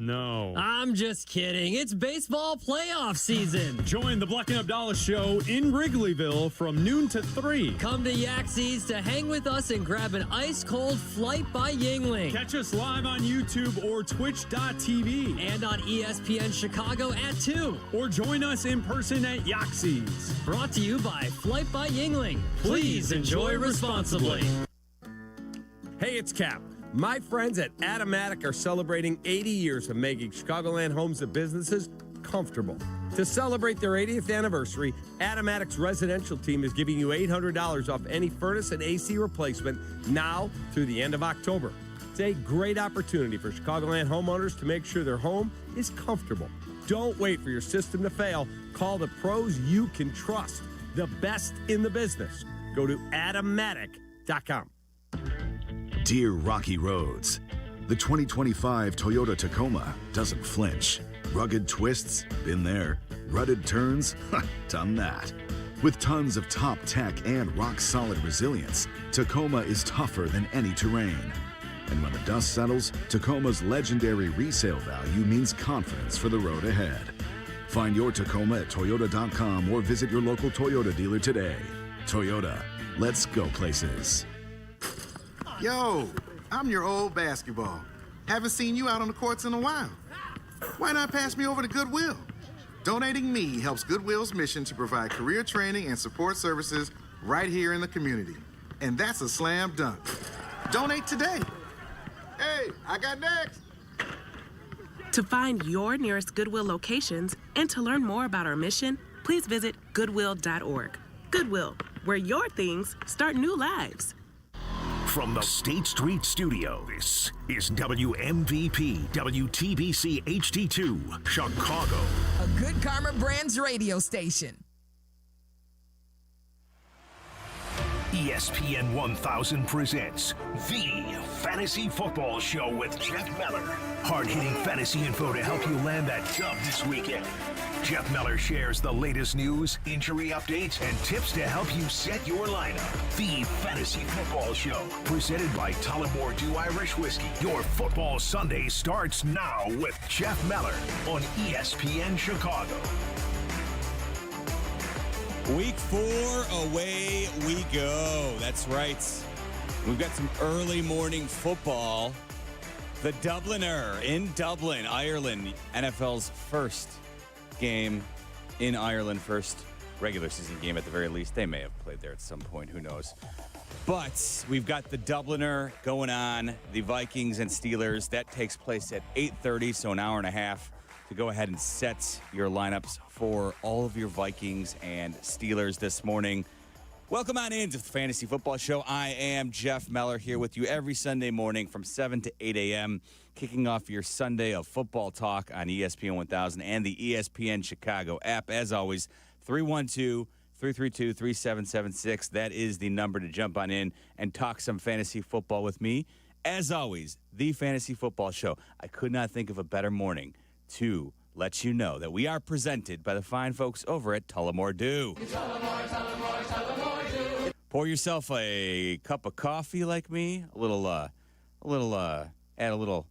No. I'm just kidding. It's baseball playoff season. Join the Black and Abdallah Show in Wrigleyville from noon to 3. Come to Yaxie's to hang with us and grab an ice-cold flight by Yingling. Catch us live on YouTube or Twitch.tv. And on ESPN Chicago at 2. Or join us in person at Yaxie's. Brought to you by Flight by Yingling. Please enjoy responsibly. Hey, it's Cap. My friends at Automatic are celebrating 80 years of making Chicagoland homes and businesses comfortable. To celebrate their 80th anniversary, Automatic's residential team is giving you $800 off any furnace and AC replacement now through the end of October. It's a great opportunity for Chicagoland homeowners to make sure their home is comfortable. Don't wait for your system to fail. Call the pros you can trust, the best in the business. Go to Automatic.com. Dear Rocky Roads, the 2025 Toyota Tacoma doesn't flinch. Rugged twists? Been there. Rutted turns? Done that. With tons of top tech and rock-solid resilience, Tacoma is tougher than any terrain. And when the dust settles, Tacoma's legendary resale value means confidence for the road ahead. Find your Tacoma at Toyota.com or visit your local Toyota dealer today. Toyota, let's go places. Yo, I'm your old basketball. Haven't seen you out on the courts in a while. Why not pass me over to Goodwill? Donating me helps Goodwill's mission to provide career training and support services right here in the community. And that's a slam dunk. Donate today. Hey, I got next. To find your nearest Goodwill locations and to learn more about our mission, please visit goodwill.org. Goodwill, where your things start new lives. From the State Street Studio, this is WMVP WTBC HD2, Chicago. A Good Karma Brands radio station. ESPN 1000 presents The Fantasy Football Show with Jeff Meller. Hard-hitting fantasy info to help you land that dub this weekend. Jeff Meller shares the latest news, injury updates, and tips to help you set your lineup. The Fantasy Football Show, presented by Tullamore Dew Irish Whiskey. Your football Sunday starts now with Jeff Meller on ESPN Chicago. Week 4, away we go. That's right. We've got some early morning football. The Dubliner in Dublin, Ireland, NFL's first game in Ireland, first regular season game at the very least. They may have played there at some point, who knows. But we've got the Dubliner going on, the Vikings and Steelers. That takes place at 8:30, so an hour and a half to go ahead and set your lineups for all of your Vikings and Steelers this morning. Welcome on into the Fantasy Football Show. I am Jeff Meller here with you every Sunday morning from 7 to 8 a.m., kicking off your Sunday of football talk on ESPN 1000 and the ESPN Chicago app. As always, 312-332-3776. That is the number to jump on in and talk some fantasy football with me. As always, the Fantasy Football Show. I could not think of a better morning to let you know that we are presented by the fine folks over at Tullamore Dew. Pour yourself a cup of coffee like me, add a little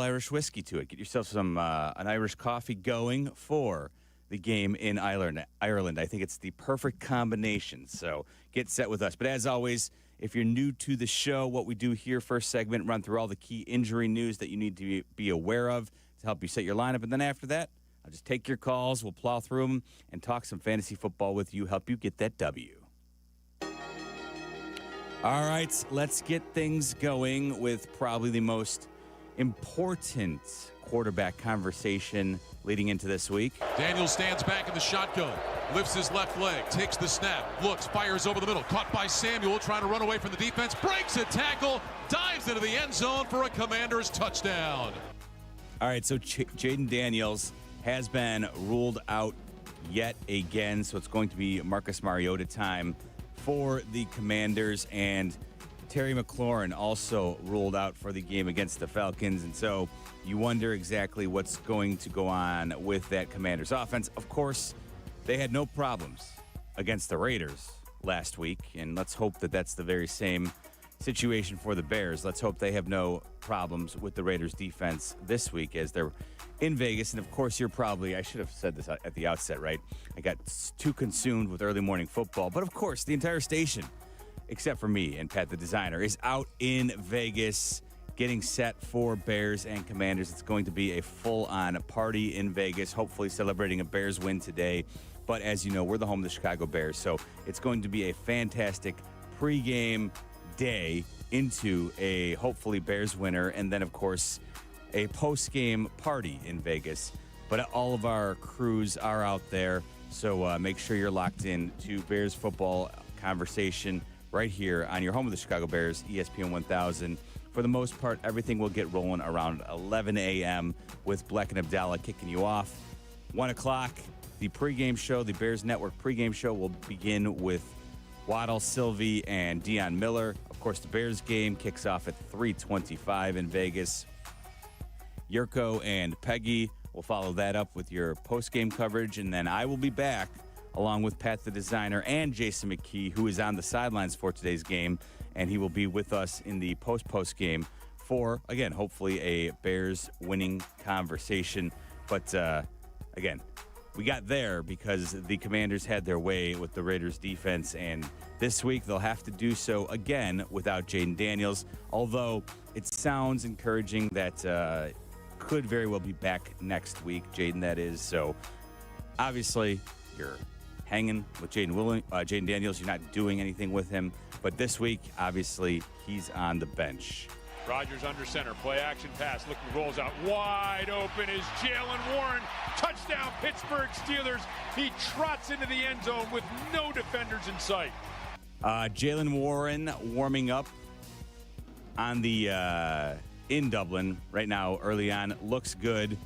Irish whiskey to it. Get yourself some an Irish coffee going for the game in Ireland. I think it's the perfect combination. So get set with us. But as always, if you're new to the show, what we do here, first segment, run through all the key injury news that you need to be aware of to help you set your lineup. And then after that, I'll just take your calls. We'll plow through them and talk some fantasy football with you, help you get that W. All right, let's get things going with probably the most important quarterback conversation leading into this week. Daniels stands back in the shotgun, lifts his left leg, takes the snap, looks, fires over the middle, caught by Samuel, trying to run away from the defense, breaks a tackle, dives into the end zone for a Commanders touchdown. All right, so Jaden Daniels has been ruled out yet again, so it's going to be Marcus Mariota time for the Commanders, and Terry McLaurin also ruled out for the game against the Falcons. And so you wonder exactly what's going to go on with that Commanders offense. Of course, they had no problems against the Raiders last week, and let's hope that that's the very same situation for the Bears. Let's hope they have no problems with the Raiders defense this week as they're in Vegas. And of course, I should have said this at the outset, right? I got too consumed with early morning football. But of course, the entire station, except for me and Pat the designer, is out in Vegas getting set for Bears and Commanders. It's going to be a full-on party in Vegas, hopefully celebrating a Bears win today. But as you know, we're the home of the Chicago Bears, so it's going to be a fantastic pregame day into a hopefully Bears winner, and then, of course, a post-game party in Vegas. But all of our crews are out there, so make sure you're locked in to Bears football conversation right here on your home of the Chicago Bears, ESPN 1000. For the most part, everything will get rolling around 11 a.m. with Black and Abdallah kicking you off. 1 o'clock, the pregame show, the Bears Network pregame show, will begin with Waddle, Sylvie, and Deion Miller. Of course, the Bears game kicks off at 3:25 in Vegas. Yurko and Peggy will follow that up with your post-game coverage, and then I will be back along with Pat the designer and Jason McKee, who is on the sidelines for today's game, and he will be with us in the post game for, again, hopefully a Bears winning conversation. But again, we got there because the Commanders had their way with the Raiders defense, and this week they'll have to do so again without Jaden Daniels, although it sounds encouraging that could very well be back next week, Jaden, that is. So obviously you're hanging with Jaden Daniels. You're not doing anything with him. But this week, obviously, he's on the bench. Rodgers under center, play action pass, looking, rolls out wide open is Jalen Warren. Touchdown, Pittsburgh Steelers. He trots into the end zone with no defenders in sight. Jalen Warren warming up on the in Dublin right now early on. Looks good.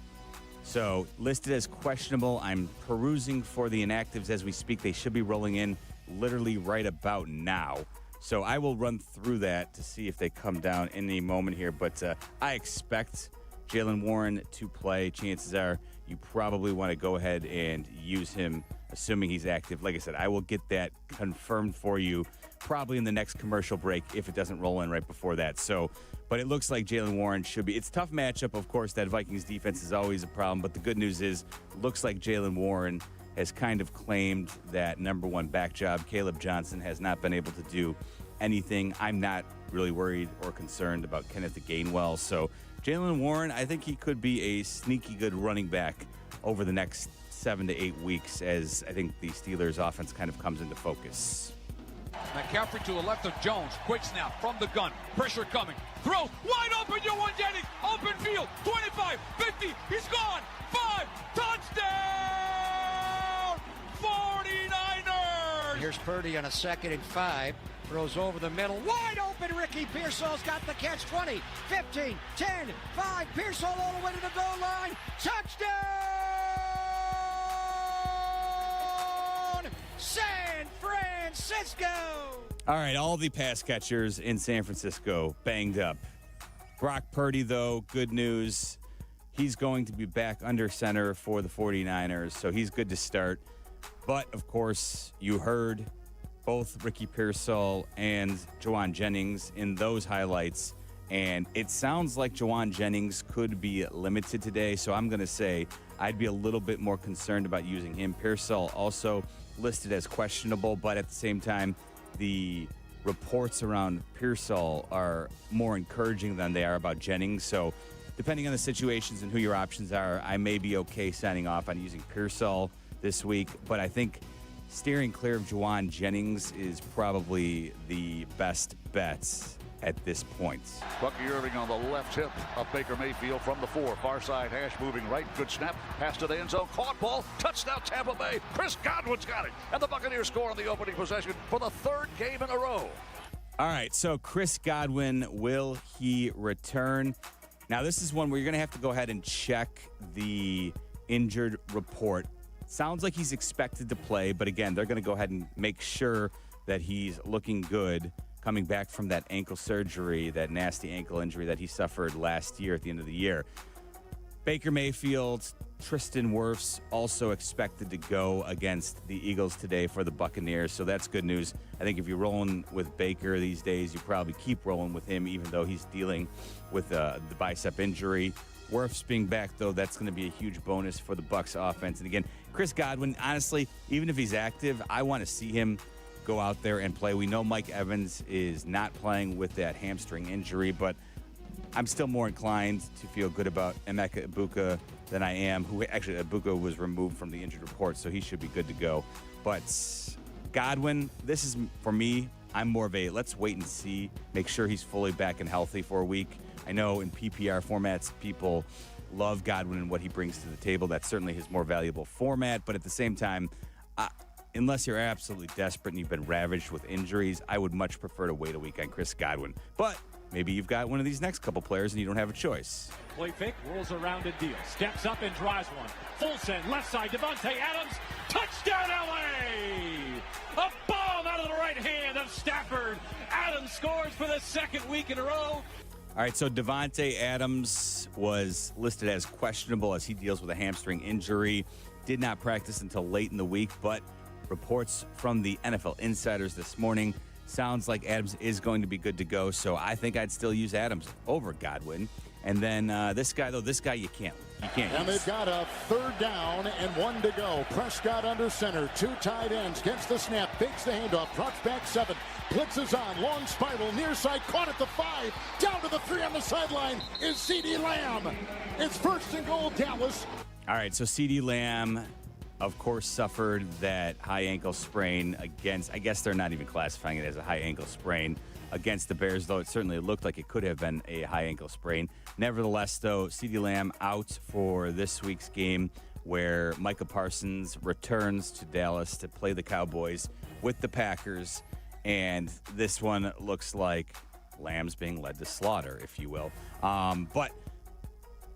So listed as questionable. I'm perusing for the inactives as we speak. They should be rolling in literally right about now. So I will run through that to see if they come down in a moment here. But I expect Jalen Warren to play. Chances are you probably want to go ahead and use him, assuming he's active. Like I said, I will get that confirmed for you probably in the next commercial break if it doesn't roll in right before that. So, but it looks like Jalen Warren should be. It's a tough matchup, of course. That Vikings defense is always a problem. But the good news is, looks like Jalen Warren has kind of claimed that number one back job. Caleb Johnson has not been able to do anything. I'm not really worried or concerned about Kenneth Gainwell. So Jalen Warren, I think he could be a sneaky good running back over the next 7 to 8 weeks as I think the Steelers offense kind of comes into focus. McCaffrey to the left of Jones. Quick snap from the gun. Pressure coming. Throw. Wide open. Juwan Jennings. Open field. 25. 50. He's gone. 5. Touchdown. 49ers. Here's Purdy on a 2nd and 5. Throws over the middle. Wide open. Ricky Pearsall's got the catch. 20. 15. 10. 5. Pearsall all the way to the goal line. Touchdown. San Francisco. All right, all the pass catchers in San Francisco banged up. Brock Purdy, though, good news. He's going to be back under center for the 49ers, so he's good to start. But, of course, you heard both Ricky Pearsall and Juwan Jennings in those highlights, and it sounds like Juwan Jennings could be limited today, so I'm going to say I'd be a little bit more concerned about using him. Pearsall also listed as questionable, but at the same time, the reports around Pearsall are more encouraging than they are about Jennings. So depending on the situations and who your options are, I may be okay signing off on using Pearsall this week. But I think steering clear of Juwan Jennings is probably the best bets at this point. Bucky Irving on the left hip of Baker Mayfield from the 4. Far side hash moving right. Good snap. Pass to the end zone. Caught ball. Touchdown Tampa Bay. Chris Godwin's got it. And the Buccaneers score on the opening possession for the 3rd game in a row. All right, so Chris Godwin, will he return? Now, this is one where you're going to have to go ahead and check the injured report. Sounds like he's expected to play, but again, they're going to go ahead and make sure that he's looking good coming back from that ankle surgery, that nasty ankle injury that he suffered last year at the end of the year. Baker Mayfield, Tristan Wirfs also expected to go against the Eagles today for the Buccaneers, so that's good news. I think if you're rolling with Baker these days, you probably keep rolling with him, even though he's dealing with the bicep injury. Wirfs being back, though, that's going to be a huge bonus for the Bucs offense. And again, Chris Godwin, honestly, even if he's active, I want to see him go out there and play. We know Mike Evans is not playing with that hamstring injury, but I'm still more inclined to feel good about Emeka Egbuka than I am. Who actually, Egbuka was removed from the injured report, so he should be good to go. But Godwin, this is, for me, I'm more of a let's wait and see, make sure he's fully back and healthy for a week. I know in PPR formats, people love Godwin and what he brings to the table. That's certainly his more valuable format. But at the same time, unless you're absolutely desperate and you've been ravaged with injuries, I would much prefer to wait a week on Chris Godwin. But maybe you've got one of these next couple players and you don't have a choice. Play fake, rolls around and deal. Steps up and drives one. Full send, left side, Devontae Adams. Touchdown, L.A.! A bomb out of the right hand of Stafford. Adams scores for the second week in a row. All right, so Devontae Adams was listed as questionable as he deals with a hamstring injury. Did not practice until late in the week, but reports from the NFL insiders this morning sounds like Adams is going to be good to go. So I think I'd still use Adams over Godwin. And then this guy you can't. And they've got a third down and 1 to go. Prescott under center. 2 tight ends. Gets the snap. Fakes the handoff. Drops back 7. Blitzes on. Long spiral. Near side. Caught at the 5. Down to the 3 on the sideline is CeeDee Lamb. It's first and goal, Dallas. All right, so CeeDee Lamb, of course, suffered that high ankle sprain against, I guess they're not even classifying it as a high ankle sprain against the Bears, though it certainly looked like it could have been a high ankle sprain. Nevertheless, though, CeeDee Lamb out for this week's game where Micah Parsons returns to Dallas to play the Cowboys with the Packers. And this one looks like Lamb's being led to slaughter, if you will. But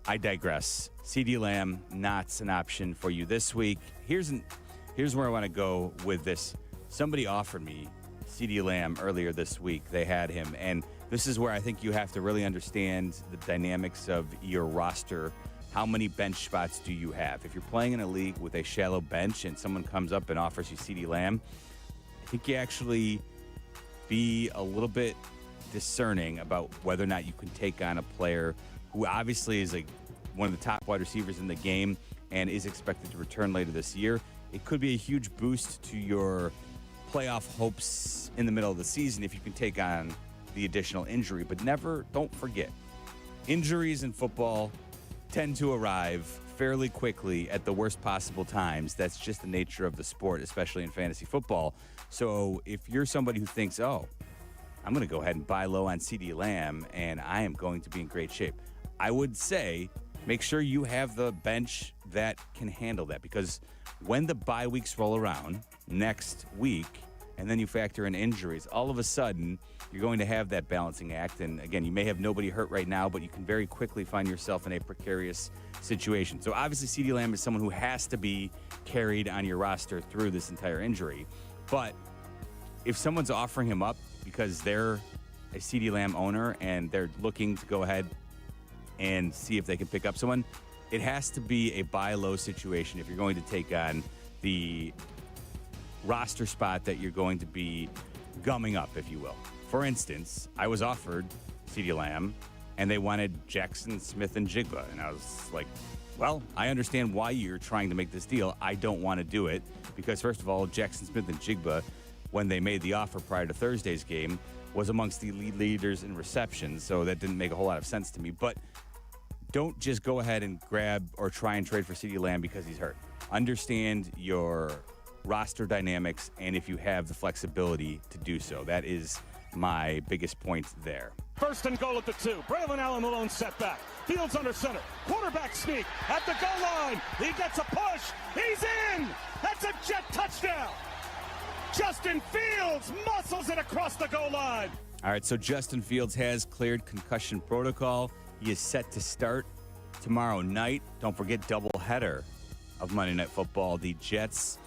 I digress. CeeDee Lamb, not an option for you this week. Here's where I want to go with this. Somebody offered me CeeDee Lamb earlier this week. They had him, and this is where I think you have to really understand the dynamics of your roster. How many bench spots do you have? If you're playing in a league with a shallow bench and someone comes up and offers you CeeDee Lamb, I think you actually be a little bit discerning about whether or not you can take on a player who obviously is one of the top wide receivers in the game and is expected to return later this year. It could be a huge boost to your playoff hopes in the middle of the season if you can take on the additional injury. But don't forget, injuries in football tend to arrive fairly quickly at the worst possible times. That's just the nature of the sport, especially in fantasy football. So if you're somebody who thinks, I'm going to go ahead and buy low on CeeDee Lamb and I am going to be in great shape, I would say make sure you have the bench that can handle that, because when the bye weeks roll around next week and then you factor in injuries, all of a sudden you're going to have that balancing act. And again, you may have nobody hurt right now, but you can very quickly find yourself in a precarious situation. So obviously CeeDee Lamb is someone who has to be carried on your roster through this entire injury. But if someone's offering him up because they're a CeeDee Lamb owner and they're looking to go ahead and see if they can pick up someone, it has to be a buy low situation if you're going to take on the roster spot that you're going to be gumming up, if you will. For instance, I was offered CeeDee Lamb and they wanted Jackson Smith and Jigba, and I was like, well, I understand why you're trying to make this deal. I don't want to do it because, first of all, Jackson Smith and Jigba, when they made the offer prior to Thursday's game, was amongst the lead leaders in receptions, so that didn't make a whole lot of sense to me. But don't just go ahead and grab or try and trade for CeeDee Lamb because he's hurt. Understand your roster dynamics and if you have the flexibility to do so. That is my biggest point there. First and goal at the 2. Braylon Allen alone setback. Fields under center. Quarterback sneak at the goal line. He gets a push. He's in. That's a Jet touchdown. Justin Fields muscles it across the goal line. All right, so Justin Fields has cleared concussion protocol. He is set to start tomorrow night. Don't forget, doubleheader of Monday Night Football. The Jets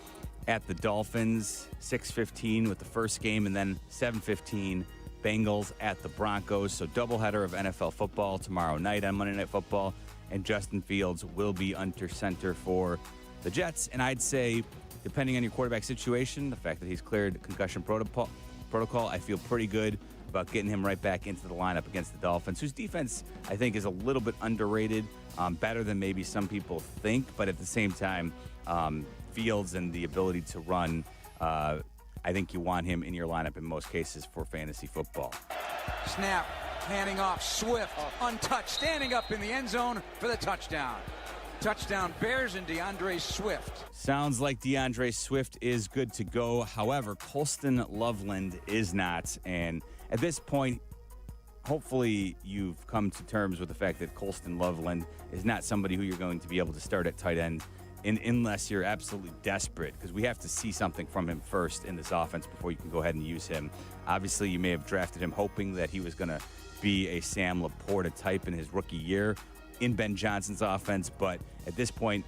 at the Dolphins, 6:15 with the first game, and then 7:15 Bengals at the Broncos. So doubleheader of NFL football tomorrow night on Monday Night Football. and Justin Fields will be under center for the Jets. And I'd say, depending on your quarterback situation, the fact that he's cleared concussion protocol, I feel pretty good about getting him right back into the lineup against the Dolphins, whose defense, I think, is a little bit underrated, better than maybe some people think. But at the same time, Fields and the ability to run, I think you want him in your lineup in most cases for fantasy football. Snap, handing off, Swift, untouched, standing up in the end zone for the touchdown. Touchdown Bears and DeAndre Swift. Sounds like DeAndre Swift is good to go. However, Colston Loveland is not. And at this point, hopefully you've come to terms with the fact that Colston Loveland is not somebody who you're going to be able to start at tight end unless you're absolutely desperate, because we have to see something from him first in this offense before you can go ahead and use him. Obviously, you may have drafted him hoping that he was going to be a Sam Laporta type in his rookie year in Ben Johnson's offense, but at this point,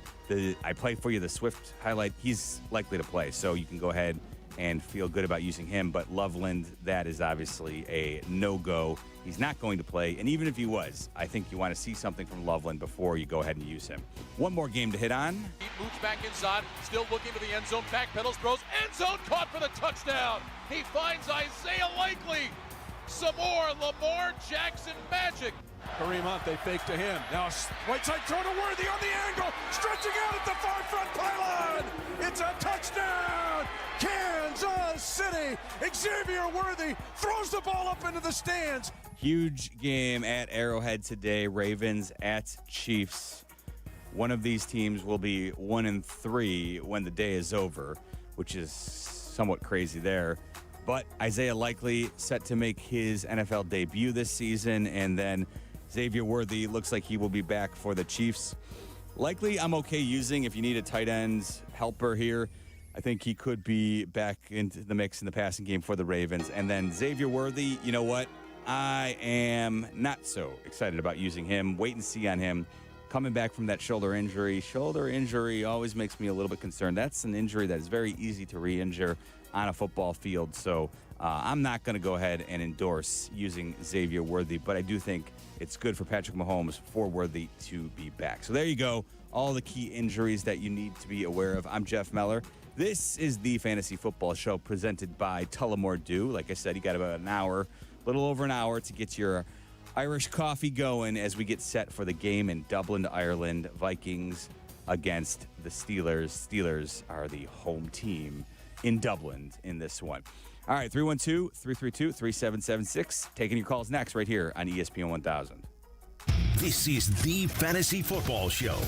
I played for you the Swift highlight. He's likely to play, so you can go ahead and feel good about using him. But Loveland, that is obviously a no-go. He's not going to play, and even if he was, I think you want to see something from Loveland before you go ahead and use him. One more game to hit on. He moves back inside, still looking to the end zone, backpedals, throws, end zone, caught for the touchdown. He finds Isaiah Likely. Some more Lamar Jackson magic. Kareem Hunt, they fake to him. Now, right side throw to Worthy on the angle. Stretching out at the far front pylon. It's a touchdown. Kansas City. Xavier Worthy throws the ball up into the stands. Huge game at Arrowhead today. Ravens at Chiefs. One of these teams will be 1-3 when the day is over, which is somewhat crazy there. But Isaiah Likely set to make his NFL debut this season, and then Xavier Worthy looks like he will be back for the Chiefs. Likely, I'm okay using if you need a tight end helper here. I think he could be back into the mix in the passing game for the Ravens. And then Xavier Worthy, you know what? I am not so excited about using him. Wait and see on him. Coming back from that shoulder injury. Shoulder injury always makes me a little bit concerned. That's an injury that is very easy to re-injure on a football field. So I'm not going to go ahead and endorse using Xavier Worthy, but I do think it's good for Patrick Mahomes for Worthy to be back. So there you go. All the key injuries that you need to be aware of. I'm Jeff Meller. This is the Fantasy Football Show presented by Tullamore Dew. Like I said, you got about an hour, a little over an hour to get your Irish coffee going as we get set for the game in Dublin, Ireland. Vikings against the Steelers. Steelers are the home team in Dublin in this one. All right, 312-332-3776. Taking your calls next right here on ESPN 1000. This is the Fantasy Football Show.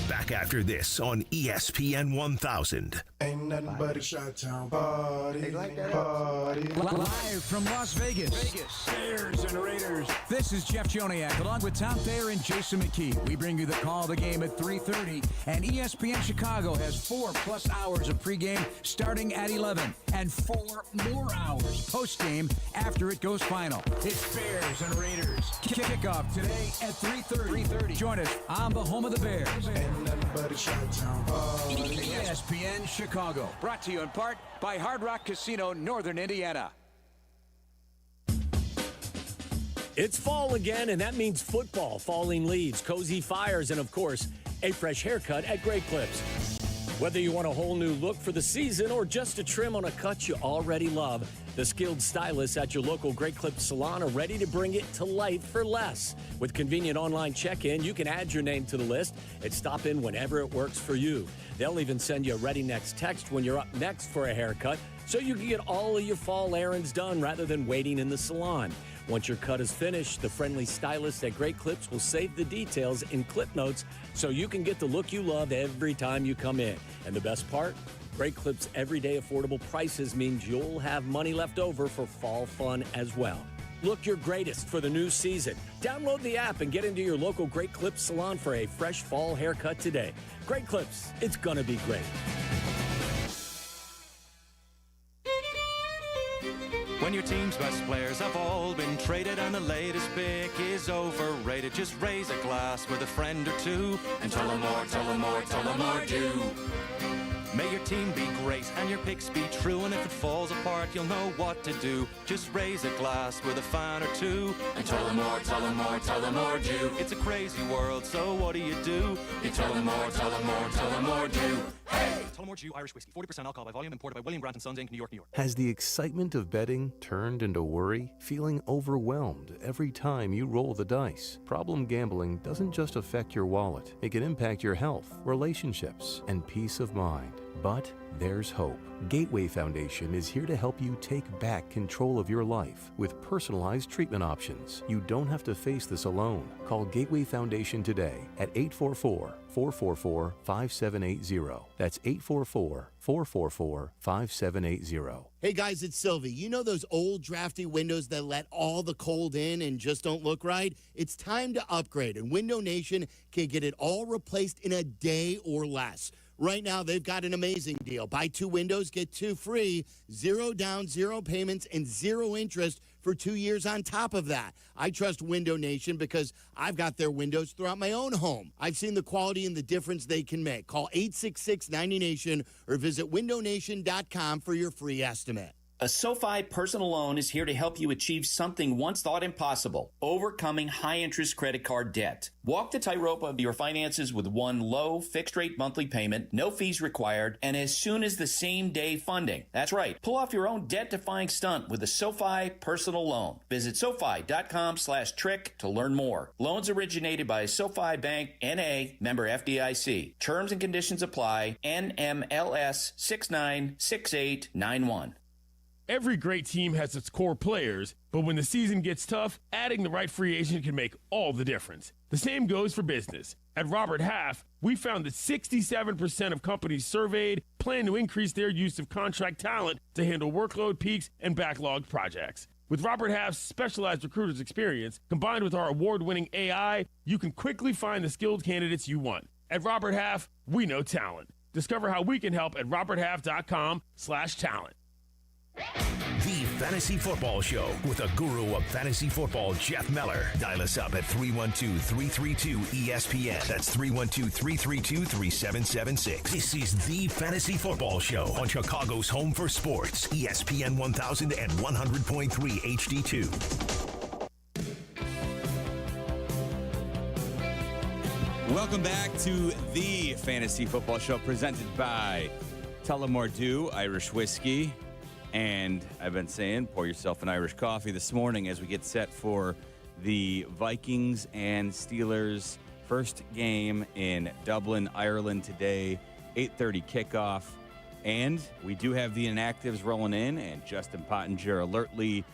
Back after this on ESPN 1000. Ain't nothing but a Chi-Town party. Party. Live from Las Vegas. Bears and Raiders. This is Jeff Joniak along with Tom Thayer and Jason McKee. We bring you the call of the game at 3:30, and ESPN Chicago has 4+ hours of pregame starting at 11 and 4 more hours postgame after it goes final. It's Bears and Raiders. Kickoff today at 3:30. Join us on the home of the Bears. Ain't nothing but a Chi-Town party. ESPN Chicago. Brought to you in part by Hard Rock Casino, Northern Indiana. It's fall again, and that means football, falling leaves, cozy fires, and, of course, a fresh haircut at Great Clips. Whether you want a whole new look for the season or just a trim on a cut you already love, the skilled stylists at your local Great Clips salon are ready to bring it to life for less. With convenient online check-in, you can add your name to the list and stop in whenever it works for you. They'll even send you a ready next text when you're up next for a haircut, so you can get all of your fall errands done rather than waiting in the salon. Once your cut is finished, the friendly stylists at Great Clips will save the details in clip notes so you can get the look you love every time you come in. And the best part? Great Clips' everyday affordable prices means you'll have money left over for fall fun as well. Look your greatest for the new season. Download the app and get into your local Great Clips salon for a fresh fall haircut today. Great Clips, it's gonna be great. When your team's best players have all been traded and the latest pick is overrated, just raise a glass with a friend or two and tell them more, tell them more, tell them more do. May your team be great and your picks be true, and if it falls apart, you'll know what to do. Just raise a glass with a fan or two and tell them more, tell them more, tell them more do. It's a crazy world, so what do? You tell them more, tell them more, tell them more do. Hey! Tullamore Dew Irish Whiskey, 40% alcohol by volume, imported by William Grant & Sons, Inc., New York, New York. Has the excitement of betting turned into worry? Feeling overwhelmed every time you roll the dice? Problem gambling doesn't just affect your wallet. It can impact your health, relationships, and peace of mind. But there's hope. Gateway Foundation is here to help you take back control of your life with personalized treatment options. You don't have to face this alone. Call Gateway Foundation today at 844-444-5780. That's 844-444-5780. Hey guys, it's Sylvie. You know those old drafty windows that let all the cold in and just don't look right? It's time to upgrade, and Window Nation can get it all replaced in a day or less. Right now, they've got an amazing deal. Buy 2 windows, get 2 free, 0 down, 0 payments, and 0 interest for 2 years on top of that. I trust Window Nation because I've got their windows throughout my own home. I've seen the quality and the difference they can make. Call 866-90NATION or visit windownation.com for your free estimate. A SoFi personal loan is here to help you achieve something once thought impossible: overcoming high-interest credit card debt. Walk the tightrope of your finances with one low, fixed-rate monthly payment, no fees required, and as soon as the same-day funding. That's right. Pull off your own debt-defying stunt with a SoFi personal loan. Visit SoFi.com/trick to learn more. Loans originated by SoFi Bank, N.A., member FDIC. Terms and conditions apply. NMLS 696891. Every great team has its core players, but when the season gets tough, adding the right free agent can make all the difference. The same goes for business. At Robert Half, we found that 67% of companies surveyed plan to increase their use of contract talent to handle workload peaks and backlogged projects. With Robert Half's specialized recruiters' experience, combined with our award-winning AI, you can quickly find the skilled candidates you want. At Robert Half, we know talent. Discover how we can help at roberthalf.com/talent. The Fantasy Football Show with a guru of fantasy football, Jeff Meller. Dial us up at 312-332-ESPN. That's 312-332-3776. This is the Fantasy Football Show on Chicago's home for sports, ESPN 1000 and 100.3 HD2. Welcome back to the Fantasy Football Show presented by Tullamore Dew Irish Whiskey. And I've been saying, pour yourself an Irish coffee this morning as we get set for the Vikings and Steelers first game in Dublin, Ireland today, 8:30 kickoff. And we do have the inactives rolling in, and Justin Pottinger alertly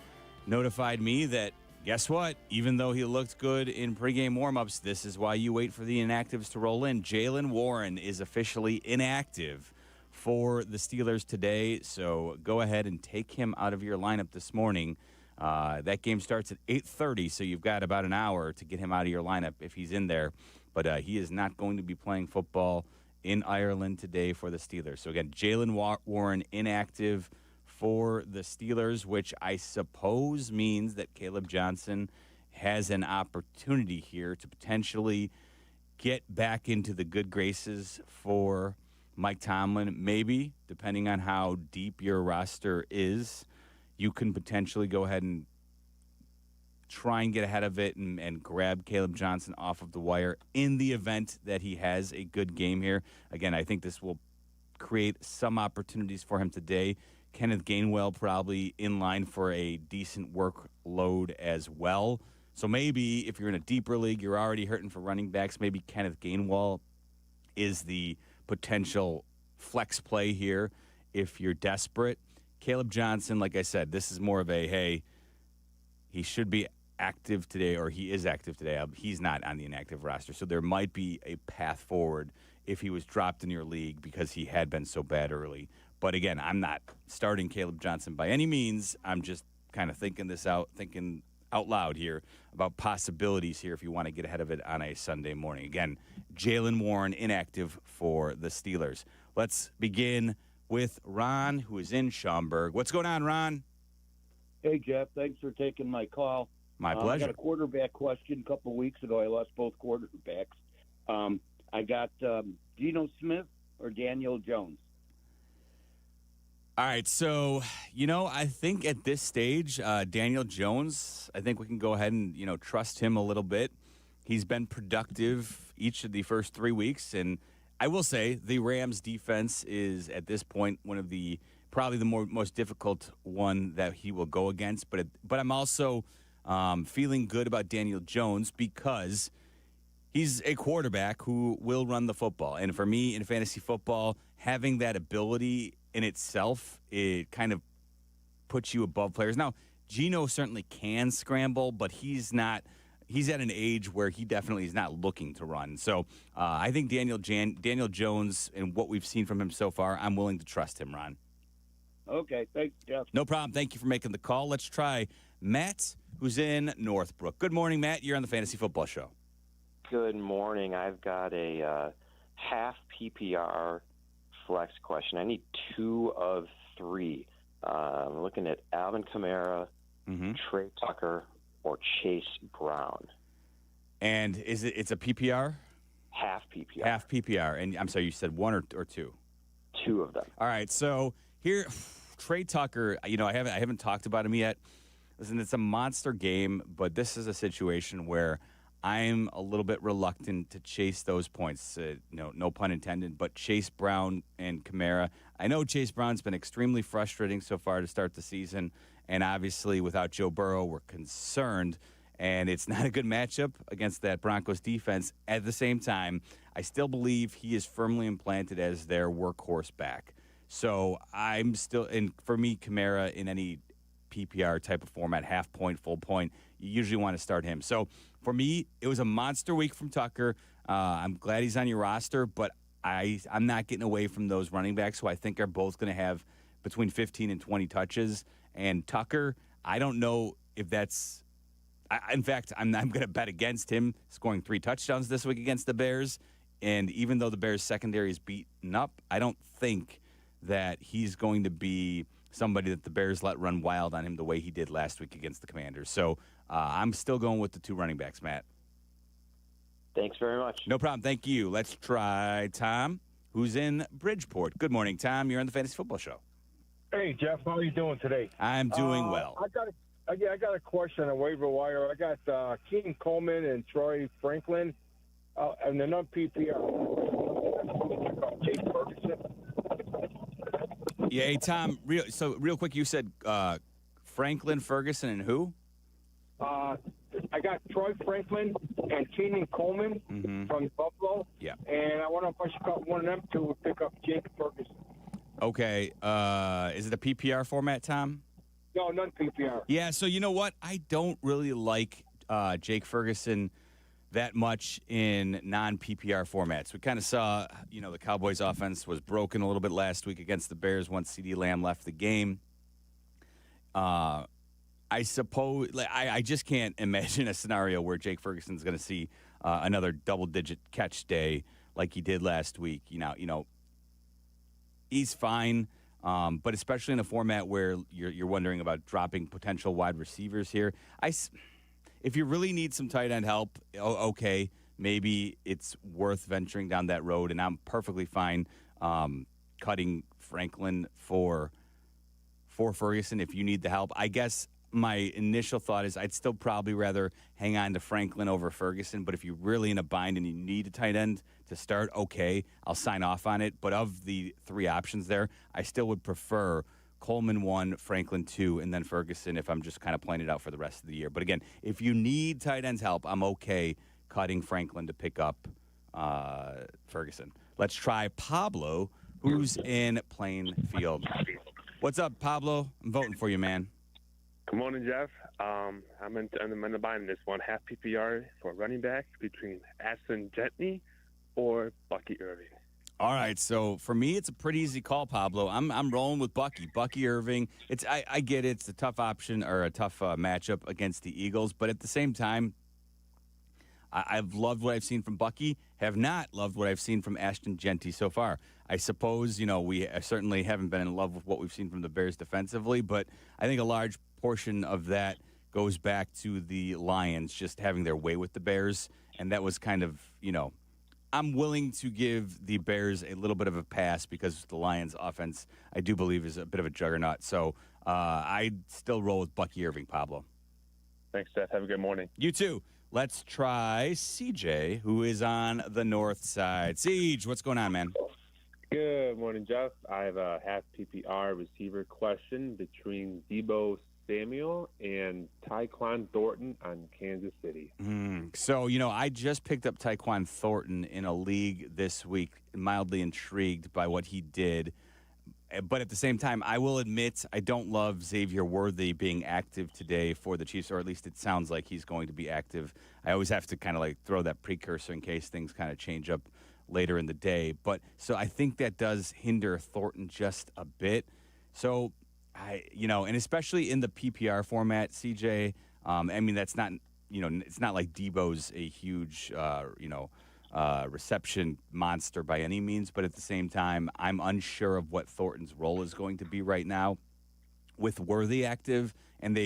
notified me that, guess what? Even though he looked good in pregame warmups, this is why you wait for the inactives to roll in. Jaylen Warren is officially inactive for the Steelers today, so go ahead and take him out of your lineup this morning. That game starts at 8:30, so you've got about an hour to get him out of your lineup if he's in there. But he is not going to be playing football in Ireland today for the Steelers. So again, Jaylen Warren inactive for the Steelers, which I suppose means that Caleb Johnson has an opportunity here to potentially get back into the good graces for Mike Tomlin. Maybe, depending on how deep your roster is, you can potentially go ahead and try and get ahead of it and grab Caleb Johnson off of the wire in the event that he has a good game here. Again, I think this will create some opportunities for him today. Kenneth Gainwell probably in line for a decent workload as well. So maybe if you're in a deeper league, you're already hurting for running backs, maybe Kenneth Gainwell is the potential flex play here if you're desperate. Caleb Johnson, like I said, this is more of a, hey, he should be active today, or he is active today. He's not on the inactive roster, so there might be a path forward if he was dropped in your league because he had been so bad early. But again, I'm not starting Caleb Johnson by any means. I'm just kind of thinking out loud here about possibilities here if you want to get ahead of it on a Sunday morning. Again, Jaylen Warren inactive for the Steelers. Let's begin with Ron, who is in Schaumburg. What's going on, Ron? Hey, Jeff. Thanks for taking my call. My pleasure. I got a quarterback question. A couple of weeks ago, I lost both quarterbacks. I got Geno Smith or Daniel Jones. All right, so, I think at this stage, Daniel Jones, I think we can go ahead and, trust him a little bit. He's been productive each of the first 3 weeks, and I will say the Rams' defense is, at this point, one of the probably the most difficult one that he will go against. But I'm also feeling good about Daniel Jones because he's a quarterback who will run the football. And for me, in fantasy football, having that ability in itself, it kind of puts you above players. Now, Geno certainly can scramble, but he's not. He's at an age where he definitely is not looking to run. So I think Daniel Jones and what we've seen from him so far, I'm willing to trust him, Ron. Okay, thanks, Jeff. No problem. Thank you for making the call. Let's try Matt, who's in Northbrook. Good morning, Matt. You're on the Fantasy Football Show. Good morning. I've got a half PPR flex question. I need 2 of 3. I'm looking at Alvin Kamara, Trey Tucker, or Chase Brown. And it's a PPR? Half PPR. Half PPR. And I'm sorry, you said 1 or 2? 2 of them. All right. So here, Trey Tucker, I haven't talked about him yet. Listen, it's a monster game, but this is a situation where I'm a little bit reluctant to chase those points. No pun intended, but Chase Brown and Kamara. I know Chase Brown's been extremely frustrating so far to start the season, and obviously without Joe Burrow, we're concerned, and it's not a good matchup against that Broncos defense. At the same time, I still believe he is firmly implanted as their workhorse back. So I'm still, and for me, Kamara in any PPR type of format, half point, full point, you usually want to start him. So for me, it was a monster week from Tucker. I'm glad he's on your roster, but I'm not getting away from those running backs who I think are both going to have between 15 and 20 touches. And Tucker, I don't know if that's in fact, I'm going to bet against him scoring 3 touchdowns this week against the Bears. And even though the Bears' secondary is beaten up, I don't think that he's going to be somebody that the Bears let run wild on him the way he did last week against the Commanders. So I'm still going with the 2 running backs, Matt. Thanks very much. No problem. Thank you. Let's try Tom, who's in Bridgeport. Good morning, Tom. You're on the Fantasy Football Show. Hey, Jeff. How are you doing today? I'm doing well. I got a question on waiver wire. I got Keenan Coleman and Troy Franklin, and they're not PPR. Chase Ferguson. Yeah, hey, Tom, real quick, you said Franklin, Ferguson, and who? I got Troy Franklin and Keenan Coleman from Buffalo. Yeah. And I wonder if I should cut one of them to pick up Jake Ferguson. Okay. Is it a PPR format, Tom? No, none PPR. Yeah, so you know what? I don't really like Jake Ferguson that much in non-PPR formats. We kind of saw, the Cowboys' offense was broken a little bit last week against the Bears once CeeDee Lamb left the game. I suppose I just can't imagine a scenario where Jake Ferguson's going to see another double-digit catch day like he did last week. He's fine, but especially in a format where you're wondering about dropping potential wide receivers here. If you really need some tight end help, okay, maybe it's worth venturing down that road, and I'm perfectly fine cutting Franklin for Ferguson if you need the help. I guess my initial thought is I'd still probably rather hang on to Franklin over Ferguson, but if you're really in a bind and you need a tight end to start, okay, I'll sign off on it. But of the 3 options there, I still would prefer Coleman 1, Franklin 2, and then Ferguson if I'm just kind of playing it out for the rest of the year. But again, if you need tight ends help, I'm okay cutting Franklin to pick up Ferguson. Let's try Pablo, who's in Plainfield. What's up, Pablo? I'm voting for you, man. Good morning, Jeff. I'm in the bind in this one. Half PPR for running back between Aston Gentry or Bucky Irving. All right, so for me, it's a pretty easy call, Pablo. I'm rolling with Bucky. Bucky Irving. I get it. It's a tough option or a tough matchup against the Eagles, but at the same time, I've loved what I've seen from Bucky. Have not loved what I've seen from Ashton Gentry so far. I suppose we certainly haven't been in love with what we've seen from the Bears defensively, but I think a large portion of that goes back to the Lions just having their way with the Bears, and that was kind of, I'm willing to give the Bears a little bit of a pass because the Lions' offense, I do believe, is a bit of a juggernaut. So I'd still roll with Bucky Irving, Pablo. Thanks, Seth. Have a good morning. You too. Let's try CJ, who is on the north side. Siege, what's going on, man? Good morning, Jeff. I have a half PPR receiver question between Deebo Samuel and Tyquan Thornton on Kansas City. So, I just picked up Tyquan Thornton in a league this week, mildly intrigued by what he did. But at the same time, I will admit I don't love Xavier Worthy being active today for the Chiefs, or at least it sounds like he's going to be active. I always have to kind of throw that precursor in case things kind of change up later in the day. But so I think that does hinder Thornton just a bit. So and especially in the PPR format, CJ, that's not, it's not like Debo's a huge, reception monster by any means. But at the same time, I'm unsure of what Thornton's role is going to be right now with Worthy active. And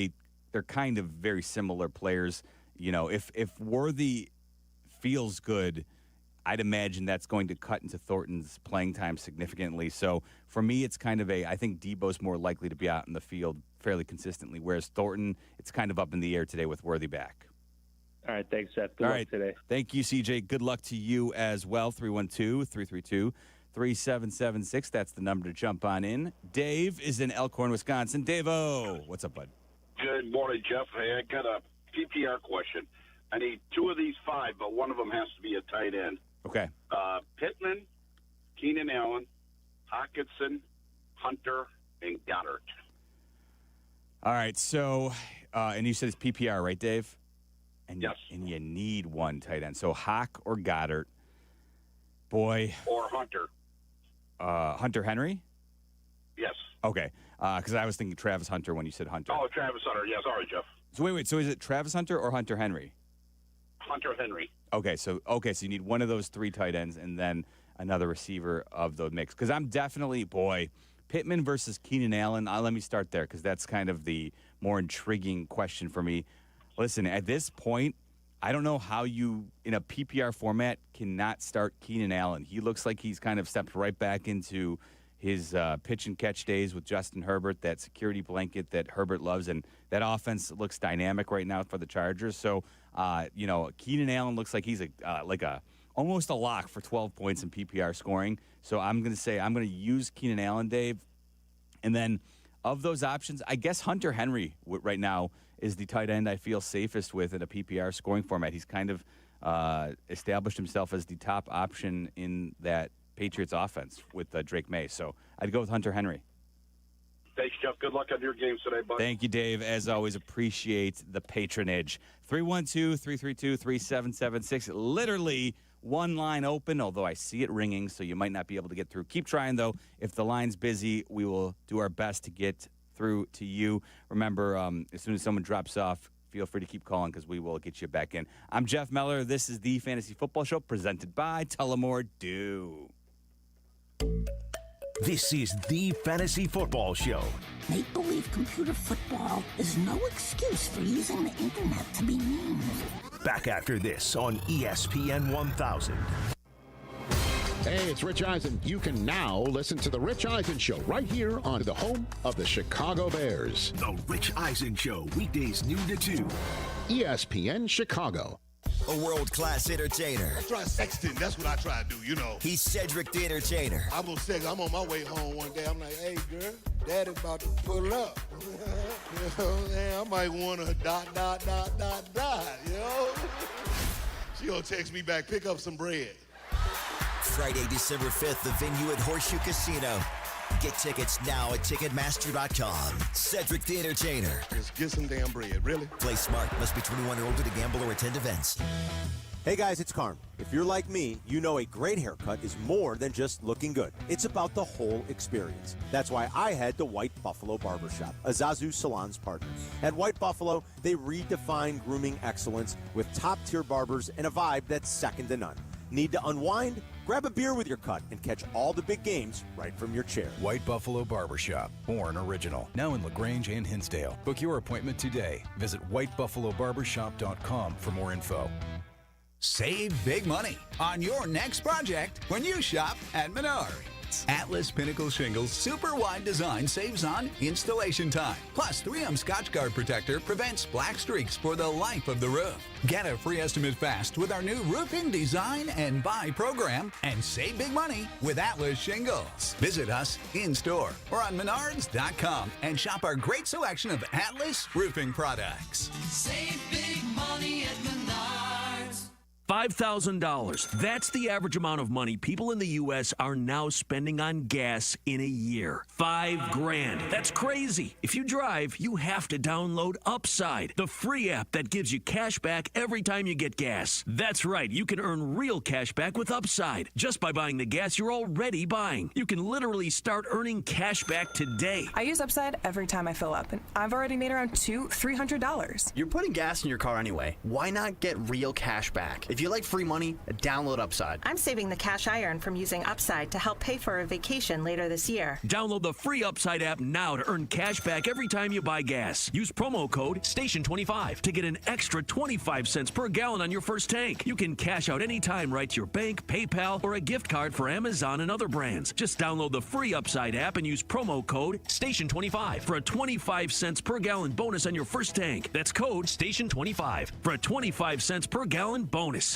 they're kind of very similar players. If Worthy feels good, I'd imagine that's going to cut into Thornton's playing time significantly. So for me, it's kind of I think Debo's more likely to be out in the field fairly consistently, whereas Thornton, it's kind of up in the air today with Worthy back. All right, thanks, Seth. Good luck today. Thank you, CJ. Good luck to you as well. 312-332-3776. That's the number to jump on in. Dave is in Elkhorn, Wisconsin. Dave-o, what's up, bud? Good morning, Jeff. Hey, I got a PPR question. I need two of these five, but one of them has to be a tight end. Okay. Pittman, Keenan Allen, Hockenson, Hunter, and Goddard. All right, so, and you said it's PPR, right, Dave? Yes. And you need one tight end. So Hawk or Goddard. Boy. Or Hunter. Hunter Henry? Yes. Okay, because I was thinking Travis Hunter when you said Hunter. Oh, Travis Hunter. Yeah, sorry, Jeff. So wait, so is it Travis Hunter or Hunter Henry? Hunter Henry. Okay, so you need one of those three tight ends and then another receiver of the mix. Because I'm definitely, Pittman versus Keenan Allen. Let me start there because that's kind of the more intriguing question for me. Listen, at this point, I don't know how you, in a PPR format, cannot start Keenan Allen. He looks like he's kind of stepped right back into his pitch and catch days with Justin Herbert, that security blanket that Herbert loves, and that offense looks dynamic right now for the Chargers. So, Keenan Allen looks like he's almost a lock for 12 points in PPR scoring. So I'm going to use Keenan Allen, Dave. And then of those options, I guess Hunter Henry right now is the tight end I feel safest with in a PPR scoring format. He's kind of established himself as the top option in that Patriots offense with Drake May. So I'd go with Hunter Henry. Thanks, Jeff. Good luck on your games today, bud. Thank you, Dave. As always, appreciate the patronage. 312-332-3776. Literally one line open, although I see it ringing, so you might not be able to get through. Keep trying, though. If the line's busy, we will do our best to get through to you. Remember, as soon as someone drops off, feel free to keep calling because we will get you back in. I'm Jeff Meller. This is the Fantasy Football Show presented by Tullamore Dew. This is the Fantasy Football Show. Make-believe computer football is no excuse for using the internet to be mean. Back after this on ESPN 1000. Hey, it's Rich Eisen. You can now listen to The Rich Eisen Show right here on the home of the Chicago Bears. The Rich Eisen Show, weekdays noon to 2. ESPN Chicago. A world-class entertainer. I try sexting. That's what I try to do, you know. He's Cedric the Entertainer. I'm gonna say, I'm on my way home one day. I'm like, hey, girl, Daddy about to pull up. You know what I'm saying? I might want to ... you know? She gonna text me back, pick up some bread. Friday, December 5th, the venue at Horseshoe Casino. Get tickets now at Ticketmaster.com. Cedric the Entertainer. Just get some damn bread, really? Play smart. Must be 21 or older to gamble or attend events. Hey guys, it's Carm. If you're like me, you know a great haircut is more than just looking good. It's about the whole experience. That's why I had the White Buffalo Barbershop, Azazu Salon's partner. At White Buffalo, they redefine grooming excellence with top-tier barbers and a vibe that's second to none. Need to unwind? Grab a beer with your cut and catch all the big games right from your chair. White Buffalo Barbershop, born original. Now in LaGrange and Hinsdale. Book your appointment today. Visit whitebuffalobarbershop.com for more info. Save big money on your next project when you shop at Menards. Atlas Pinnacle Shingles super wide design saves on installation time. Plus, 3M Scotch Guard Protector prevents black streaks for the life of the roof. Get a free estimate fast with our new roofing design and buy program and save big money with Atlas Shingles. Visit us in store or on Menards.com and shop our great selection of Atlas roofing products. Save big money at Menards. $5,000. That's the average amount of money people in the U.S. are now spending on gas in a year. $5,000. That's crazy. If you drive, you have to download Upside, the free app that gives you cash back every time you get gas. That's right. You can earn real cash back with Upside just by buying the gas you're already buying. You can literally start earning cash back today. I use Upside every time I fill up, and I've already made around $300. You're putting gas in your car anyway. Why not get real cash back? If you like free money, download Upside. I'm saving the cash I earn from using Upside to help pay for a vacation later this year. Download the free Upside app now to earn cash back every time you buy gas. Use promo code STATION25 to get an extra 25 cents per gallon on your first tank. You can cash out anytime right to your bank, PayPal, or a gift card for Amazon and other brands. Just download the free Upside app and use promo code STATION25 for a 25 cents per gallon bonus on your first tank. That's code STATION25 for a 25 cents per gallon bonus.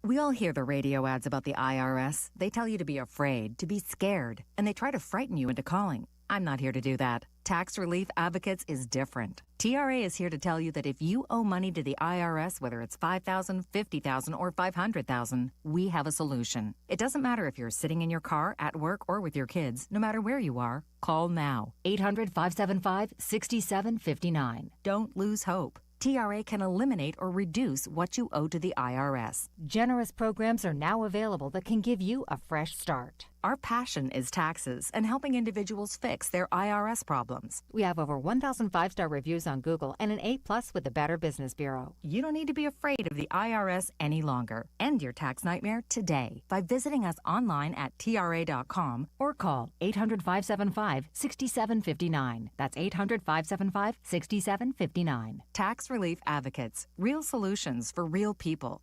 We all hear the radio ads about the IRS. They tell you to be afraid, to be scared, and they try to frighten you into calling. I'm not here to do that. Tax Relief Advocates is different. TRA is here to tell you that if you owe money to the IRS, whether it's $5,000, $50,000, or $500,000, we have a solution. It doesn't matter if you're sitting in your car, at work, or with your kids. No matter where you are, call now. 800-575-6759. Don't lose hope. TRA can eliminate or reduce what you owe to the IRS. Generous programs are now available that can give you a fresh start. Our passion is taxes and helping individuals fix their IRS problems. We have over 1,000 5-star reviews on Google and an A+ with the Better Business Bureau. You don't need to be afraid of the IRS any longer. End your tax nightmare today by visiting us online at TRA.com or call 800-575-6759. That's 800-575-6759. Tax Relief Advocates. Real solutions for real people.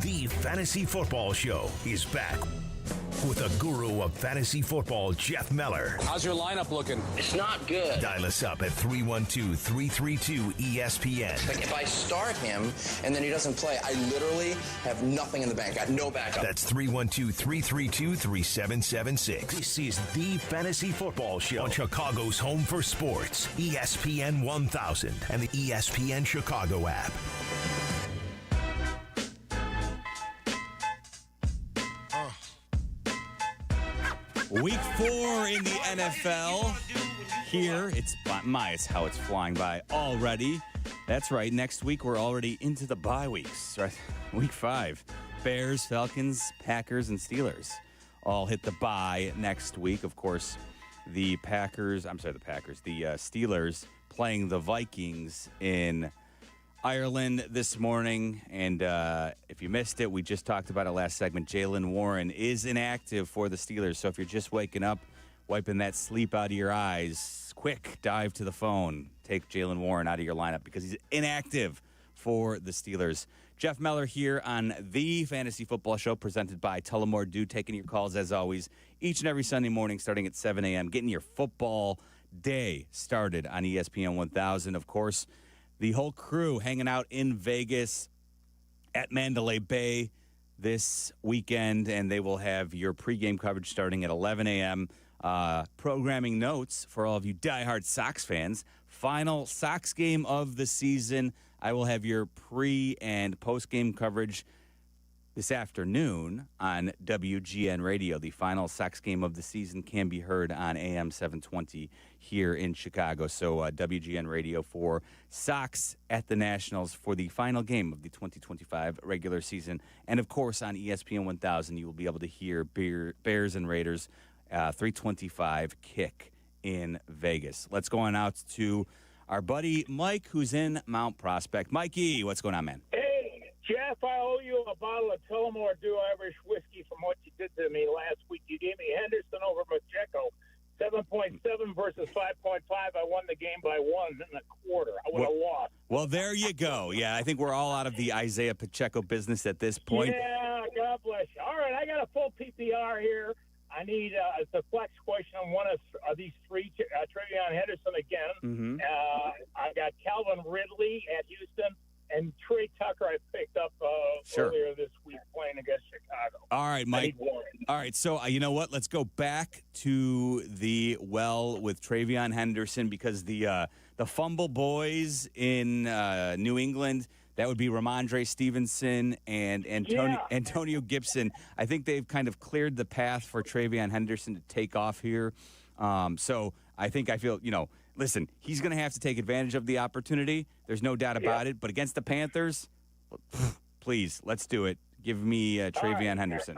The Fantasy Football Show is back with the guru of fantasy football, Jeff Meller. How's your lineup looking? It's not good. Dial us up at 312-332-ESPN. Like if I start him and then he doesn't play, I literally have nothing in the bank. I have no backup. That's 312-332-3776. This is the Fantasy Football Show on Chicago's home for sports, ESPN 1000 and the ESPN Chicago app. Week 4 in the NFL. Here, it's how it's flying by already. That's right. Next week, we're already into the bye weeks. Right? Week 5. Bears, Falcons, Packers, and Steelers all hit the bye next week. Of course, the Steelers playing the Vikings in Ireland this morning, and if you missed it, we just talked about it last segment. Jaylen Warren is inactive for the Steelers, so if you're just waking up, wiping that sleep out of your eyes, quick, dive to the phone. Take Jaylen Warren out of your lineup because he's inactive for the Steelers. Jeff Meller here on the Fantasy Football Show, presented by Tullamore Dew, taking your calls as always each and every Sunday morning starting at 7 a.m., getting your football day started on ESPN 1000, of course. The whole crew hanging out in Vegas at Mandalay Bay this weekend, and they will have your pregame coverage starting at 11 a.m. Programming notes for all of you diehard Sox fans. Final Sox game of the season. I will have your pre- and post-game coverage this afternoon on WGN Radio. The final Sox game of the season can be heard on AM 720 here in Chicago. So WGN Radio for Sox at the Nationals for the final game of the 2025 regular season. And, of course, on ESPN 1000, you will be able to hear Bears and Raiders 325 kick in Vegas. Let's go on out to our buddy Mike, who's in Mount Prospect. Mikey, what's going on, man? Hey, Jeff, I owe you a bottle of Tullamore Dew Irish whiskey from what you did to me last week. You gave me Henderson over Pacheco, 7.7 versus 5.5. I won the game by 1 in a quarter. I would have lost. Well, there you go. Yeah, I think we're all out of the Isaiah Pacheco business at this point. Yeah, God bless you. All right, I got a full PPR here. I need the flex question on one of these three. Travion Henderson again. Mm-hmm. I got Calvin Ridley at Houston. And Trey Tucker I picked up earlier this week playing against Chicago. All right, Mike. All right, so you know what? Let's go back to the well with Travion Henderson because the fumble boys in New England, that would be Ramondre Stevenson and Antonio Gibson. I think they've kind of cleared the path for Travion Henderson to take off here. So I feel, listen, he's going to have to take advantage of the opportunity. There's no doubt about it. But against the Panthers, please, let's do it. Give me Travion Henderson.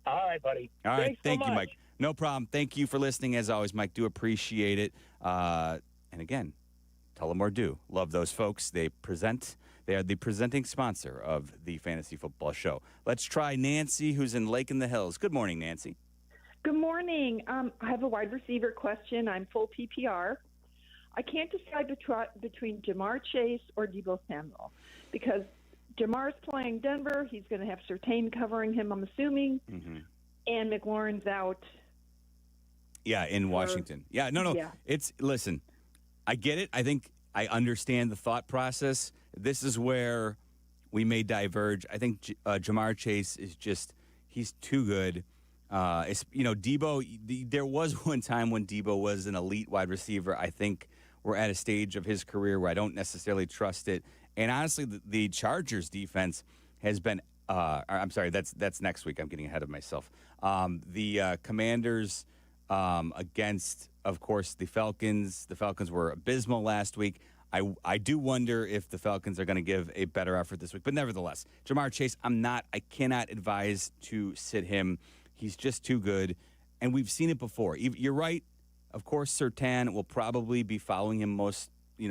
All right, buddy. All right. Thanks Thank so you, much. Mike. No problem. Thank you for listening, as always, Mike. Do appreciate it. And again, Tullamore Dew. Love those folks. They are the presenting sponsor of the Fantasy Football Show. Let's try Nancy, who's in Lake in the Hills. Good morning, Nancy. Good morning. I have a wide receiver question. I'm full PPR. I can't decide between Jamar Chase or Deebo Samuel because Jamar's playing Denver. He's going to have Surtain covering him, I'm assuming, and McLaurin's out. Yeah, in Washington. Yeah, no. Yeah. Listen, I get it. I think I understand the thought process. This is where we may diverge. I think Jamar Chase is he's too good. Deebo, there was one time when Deebo was an elite wide receiver. I think we're at a stage of his career where I don't necessarily trust it. And honestly, the Chargers defense has been I'm sorry, that's next week. I'm getting ahead of myself. The Commanders against, of course, the Falcons. The Falcons were abysmal last week. I do wonder if the Falcons are going to give a better effort this week. But nevertheless, Jamar Chase, I cannot advise to sit him. He's just too good. And we've seen it before. You're right. Of course, Surtain will probably be following him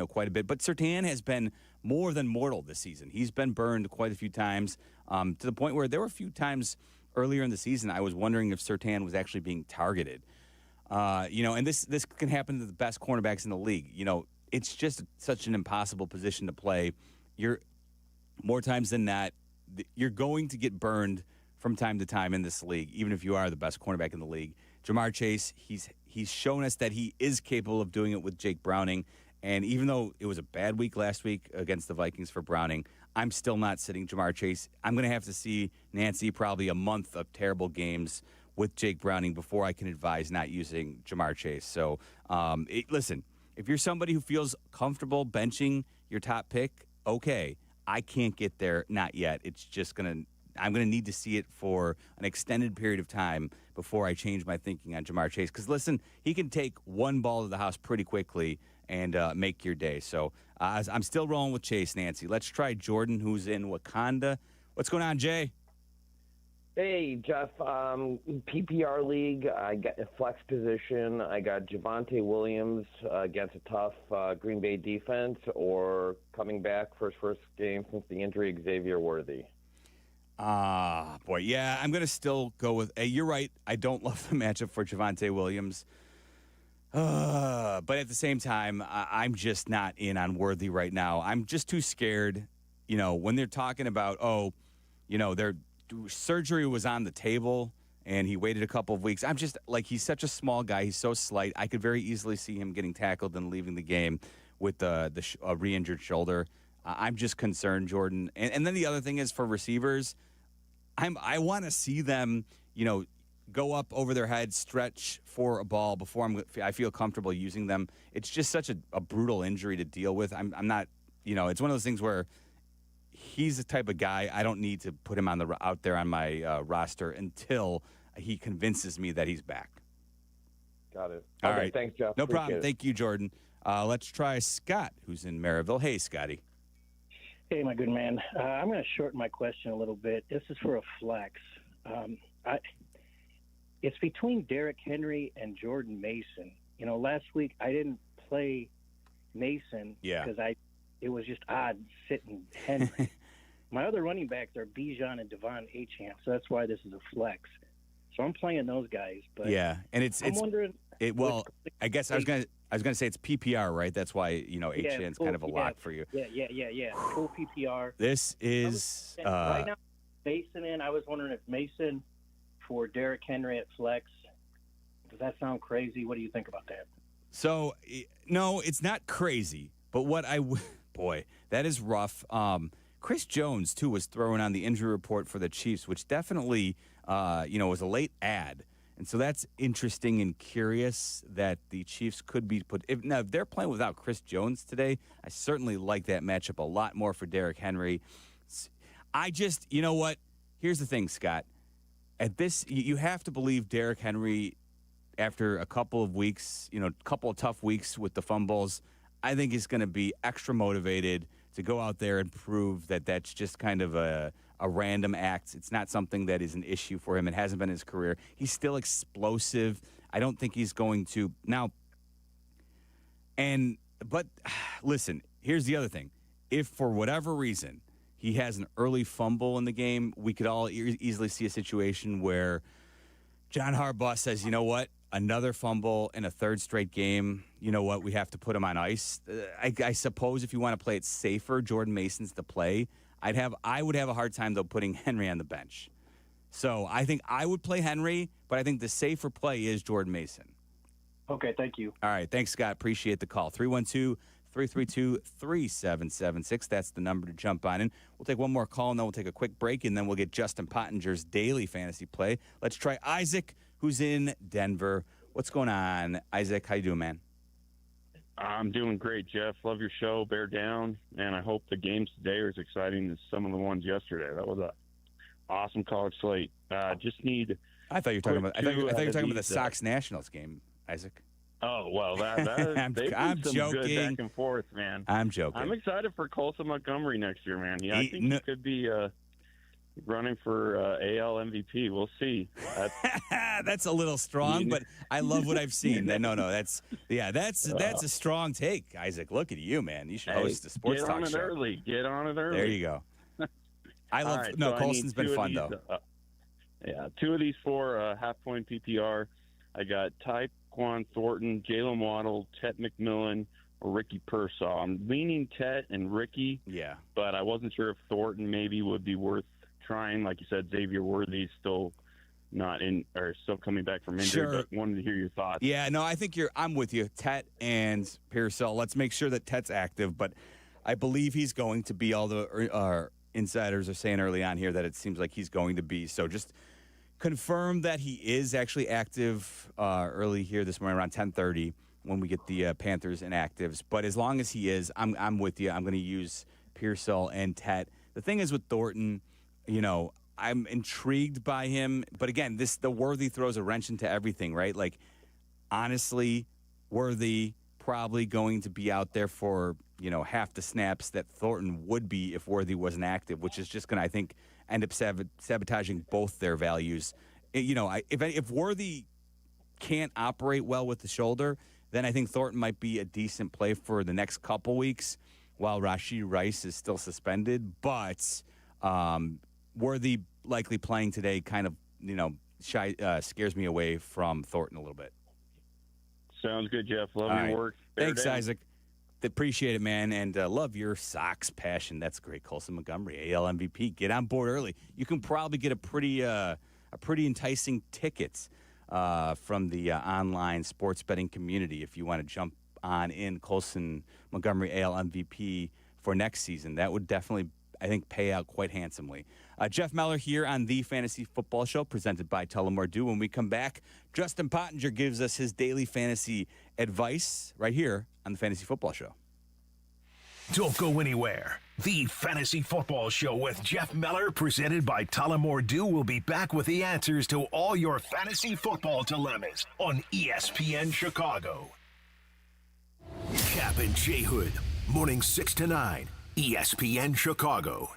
quite a bit. But Surtain has been more than mortal this season. He's been burned quite a few times to the point where there were a few times earlier in the season I was wondering if Surtain was actually being targeted. And this can happen to the best cornerbacks in the league. It's just such an impossible position to play. More times than not, you're going to get burned from time to time in this league, even if you are the best cornerback in the league. Jamar Chase, he's shown us that he is capable of doing it with Jake Browning. And even though it was a bad week last week against the Vikings for Browning, I'm still not sitting Jamar Chase. I'm going to have to see, Nancy, probably a month of terrible games with Jake Browning before I can advise not using Jamar Chase. So, listen, if you're somebody who feels comfortable benching your top pick, okay. I can't get there, not yet. It's just I'm going to need to see it for an extended period of time before I change my thinking on Jamar Chase. Because, listen, he can take one ball to the house pretty quickly and make your day. So I'm still rolling with Chase, Nancy. Let's try Jordan, who's in Wakanda. What's going on, Jay? Hey, Jeff. PPR league, I got a flex position. I got Javonte Williams against a tough Green Bay defense, or coming back for his first game since the injury, Xavier Worthy. Boy, yeah, I'm going to still go with, you're right, I don't love the matchup for Javonte Williams. But at the same time, I'm just not in on Worthy right now. I'm just too scared, when they're talking about, their surgery was on the table and he waited a couple of weeks. I'm just, he's such a small guy. He's so slight. I could very easily see him getting tackled and leaving the game with a re-injured shoulder. I'm just concerned, Jordan. And then the other thing is for receivers, I want to see them, go up over their head, stretch for a ball before I feel comfortable using them. It's just such a brutal injury to deal with. I'm not, it's one of those things where he's the type of guy I don't need to put him out there on my roster until he convinces me that he's back. Got it. All okay, right. Thanks, Jeff. No Appreciate problem. it. Thank you, Jordan. Let's try Scott, who's in Maryville. Hey, Scotty. Hey, my good man. I'm going to shorten my question a little bit. This is for a flex. It's between Derrick Henry and Jordan Mason. Last week I didn't play Mason because it was just odd sitting Henry. My other running backs are Bijan and Devon Achane, so that's why this is a flex. So I'm playing those guys. But yeah, and I'm wondering. I guess I was gonna say it's PPR, right? That's why Achane's kind of a lock for you. Yeah. Full PPR. This is right now Mason in. I was wondering if Mason for Derrick Henry at flex. Does that sound crazy? What do you think about that? So no, it's not crazy. But boy, that is rough. Chris Jones too was thrown on the injury report for the Chiefs, which definitely was a late add. And so that's interesting and curious that the Chiefs could be put. If they're playing without Chris Jones today, I certainly like that matchup a lot more for Derrick Henry. You know what? Here's the thing, Scott. At this, you have to believe Derrick Henry, after a couple of weeks, couple of tough weeks with the fumbles, I think he's going to be extra motivated to go out there and prove that that's just kind of a random act. It's not something that is an issue for him. It hasn't been his career. He's still explosive. I don't think he's going to now. But listen, here's the other thing. If for whatever reason he has an early fumble in the game, we could all easily see a situation where John Harbaugh says, you know what? Another fumble in a third straight game. You know what? We have to put him on ice. I suppose if you want to play it safer, Jordan Mason's the play. I would have a hard time, though, putting Henry on the bench. So I think I would play Henry, but I think the safer play is Jordan Mason. Okay, thank you. All right, thanks, Scott. Appreciate the call. 312-332-3776. That's the number to jump on in. We'll take one more call, and then we'll take a quick break, and then we'll get Justin Pottinger's daily fantasy play. Let's try Isaac, who's in Denver. What's going on, Isaac? How you doing, man? I'm doing great, Jeff. Love your show. Bear down, and I hope the games today are as exciting as some of the ones yesterday. That was a awesome college slate. Just need. I thought you were talking about. I thought you were talking about the Sox Nationals game, Isaac. Oh well, I'm joking. Good back and forth, man. I'm joking. I'm excited for Colson Montgomery next year, man. Yeah, I think he could be running for AL MVP. We'll see. That's a little strong, but I love what I've seen. No, that's a strong take, Isaac. Look at you, man. You should host a sports talk show. Get on it early. There you go. I love. Right, no, Colson's been fun though. Two of these four half-point PPR. I got Tyquan Thornton, Jalen Waddle, Tet McMillan, or Ricky Pearsall. I'm leaning Tet and Ricky. Yeah. But I wasn't sure if Thornton maybe would be worth trying. Like you said, Xavier Worthy's still not in, or still coming back from injury. Sure. But wanted to hear your thoughts. Yeah, no, I think I'm with you. Tet and Pearsall. Let's make sure that Tet's active, but I believe he's going to be. All the insiders are saying early on here that it seems like he's going to be. So just confirm that he is actually active early here this morning around 10:30 when we get the Panthers inactives. But as long as he is, I'm with you. I'm going to use Pearsall and Tet. The thing is with Thornton, I'm intrigued by him. But again, the Worthy throws a wrench into everything, right? Like, honestly, Worthy probably going to be out there for, half the snaps that Thornton would be if Worthy wasn't active, which is just going to, I think, end up sabotaging both their values. If Worthy can't operate well with the shoulder, then I think Thornton might be a decent play for the next couple weeks while Rashee Rice is still suspended. But Worthy likely playing today kind of, scares me away from Thornton a little bit. Sounds good, Jeff. Love your work. Thanks, Isaac. Appreciate it, man, and love your Sox passion. That's great. Colson Montgomery, AL MVP. Get on board early. You can probably get a pretty enticing tickets from the online sports betting community if you want to jump on in Colson Montgomery, AL MVP for next season. That would definitely, I think, pay out quite handsomely. Jeff Meller here on the Fantasy Football Show, presented by Tullamore Dew. When we come back, Justin Pottinger gives us his daily fantasy advice right here on the Fantasy Football Show. Don't go anywhere. The Fantasy Football Show with Jeff Meller, presented by Tullamore Dew, will be back with the answers to all your fantasy football dilemmas on ESPN Chicago. Cap and J Hood, morning 6 to 9, ESPN Chicago.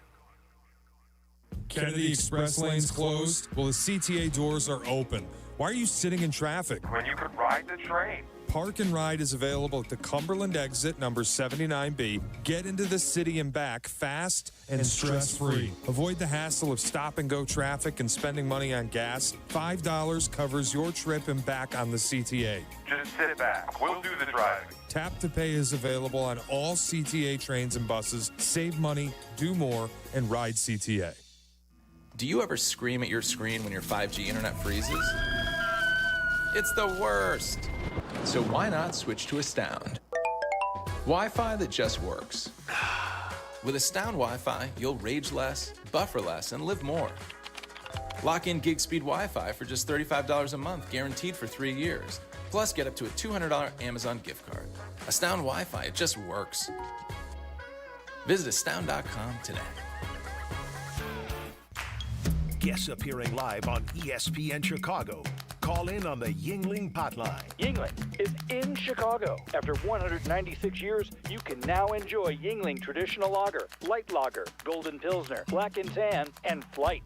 Kennedy Express lanes closed? Well, the CTA doors are open. Why are you sitting in traffic? When you could ride the train. Park and Ride is available at the Cumberland exit, number 79B. Get into the city and back fast and stress-free. Avoid the hassle of stop-and-go traffic and spending money on gas. $5 covers your trip and back on the CTA. Just sit back. We'll do the driving. Tap to Pay is available on all CTA trains and buses. Save money, do more, and ride CTA. Do you ever scream at your screen when your 5G internet freezes? It's the worst. So why not switch to Astound? Wi-Fi that just works. With Astound Wi-Fi, you'll rage less, buffer less, and live more. Lock in gig speed Wi-Fi for just $35 a month, guaranteed for 3 years. Plus, get up to a $200 Amazon gift card. Astound Wi-Fi, it just works. Visit astound.com today. Guests appearing live on ESPN Chicago. Call in on the Yingling Hotline. Yingling is in Chicago. After 196 years, you can now enjoy Yingling Traditional Lager, Light Lager, Golden Pilsner, Black and Tan, and Flight.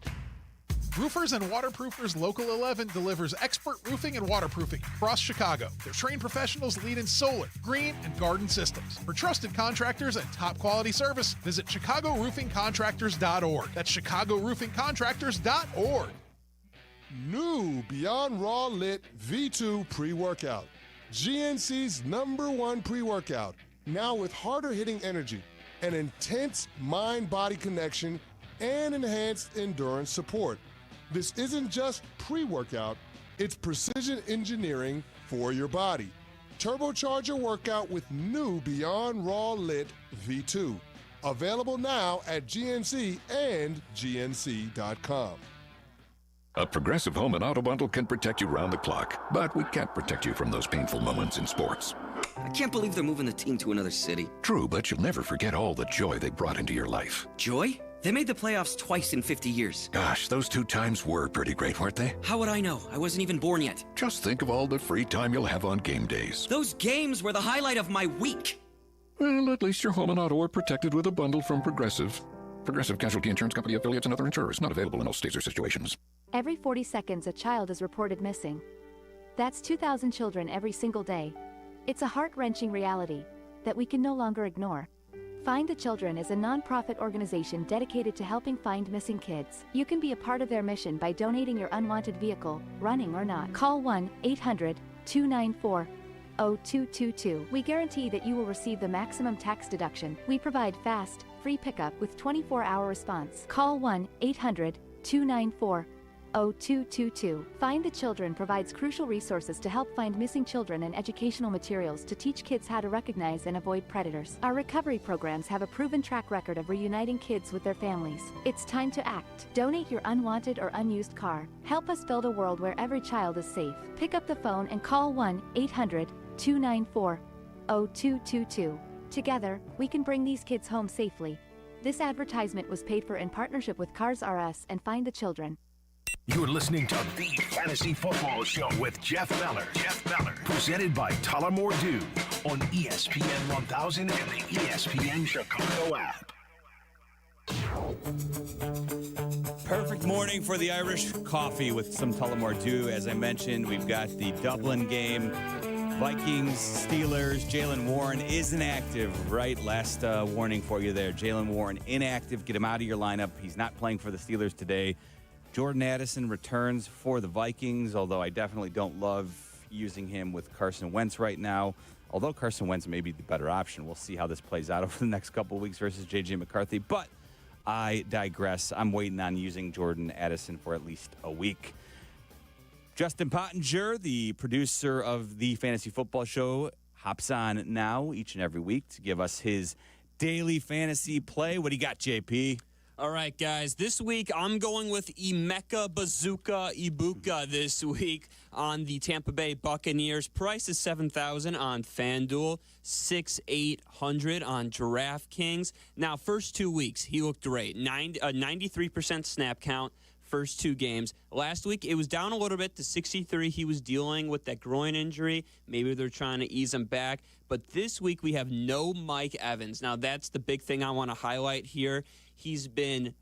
Roofers and Waterproofers Local 11 delivers expert roofing and waterproofing across Chicago. Their trained professionals lead in solar, green, and garden systems. For trusted contractors and top quality service, visit ChicagoRoofingContractors.org. That's ChicagoRoofingContractors.org. New Beyond Raw Lit V2 pre-workout. GNC's #1 pre-workout. Now with harder hitting energy, an intense mind-body connection, and enhanced endurance support. This isn't just pre-workout, it's precision engineering for your body. Turbocharge your workout with new Beyond Raw Lit V2. Available now at GNC and GNC.com. A Progressive Home and Auto Bundle can protect you round the clock, but we can't protect you from those painful moments in sports. I can't believe they're moving the team to another city. True, but you'll never forget all the joy they brought into your life. Joy? They made the playoffs twice in 50 years. Gosh, those 2 times were pretty great, weren't they? How would I know? I wasn't even born yet. Just think of all the free time you'll have on game days. Those games were the highlight of my week. Well, at least your home and auto are protected with a bundle from Progressive. Progressive Casualty Insurance Company affiliates and other insurers. Not available in all states or situations. Every 40 seconds, a child is reported missing. That's 2,000 children every single day. It's a heart-wrenching reality that we can no longer ignore. Find the Children is a non-profit organization dedicated to helping find missing kids. You can be a part of their mission by donating your unwanted vehicle, running or not. Call 1-800-294-0222. We guarantee that you will receive the maximum tax deduction. We provide fast, free pickup with 24-hour response. Call 1-800-294-0222. Find the Children provides crucial resources to help find missing children and educational materials to teach kids how to recognize and avoid predators. Our recovery programs have a proven track record of reuniting kids with their families. It's time to act. Donate your unwanted or unused car. Help us build a world where every child is safe. Pick up the phone and call 1-800-294-0222. Together, we can bring these kids home safely. This advertisement was paid for in partnership with Cars R Us and Find the Children. You're listening to The Fantasy Football Show with Jeff Meller. Presented by Tullamore Dew on ESPN 1000 and the ESPN Chicago app. Perfect morning for the Irish coffee with some Tullamore Dew. As I mentioned, we've got the Dublin game. Vikings, Steelers. Jaylen Warren is inactive, right? Last warning for you there. Jaylen Warren inactive. Get him out of your lineup. He's not playing for the Steelers today. Jordan Addison returns for the Vikings, although I definitely don't love using him with Carson Wentz right now. Although Carson Wentz may be the better option. We'll see how this plays out over the next couple of weeks versus J.J. McCarthy. But I digress. I'm waiting on using Jordan Addison for at least a week. Justin Pottinger, the producer of the Fantasy Football Show, hops on now each and every week to give us his daily fantasy play. What do you got, JP? All right, guys. This week, I'm going with Emeka Bazooka Ibuka this week on the Tampa Bay Buccaneers. Price is $7,000 on FanDuel, $6,800 on DraftKings. Now, first 2 weeks, he looked great. 93% snap count, first 2 games. Last week, it was down a little bit to 63. He was dealing with that groin injury. Maybe they're trying to ease him back. But this week, we have no Mike Evans. Now, that's the big thing I want to highlight here. He's been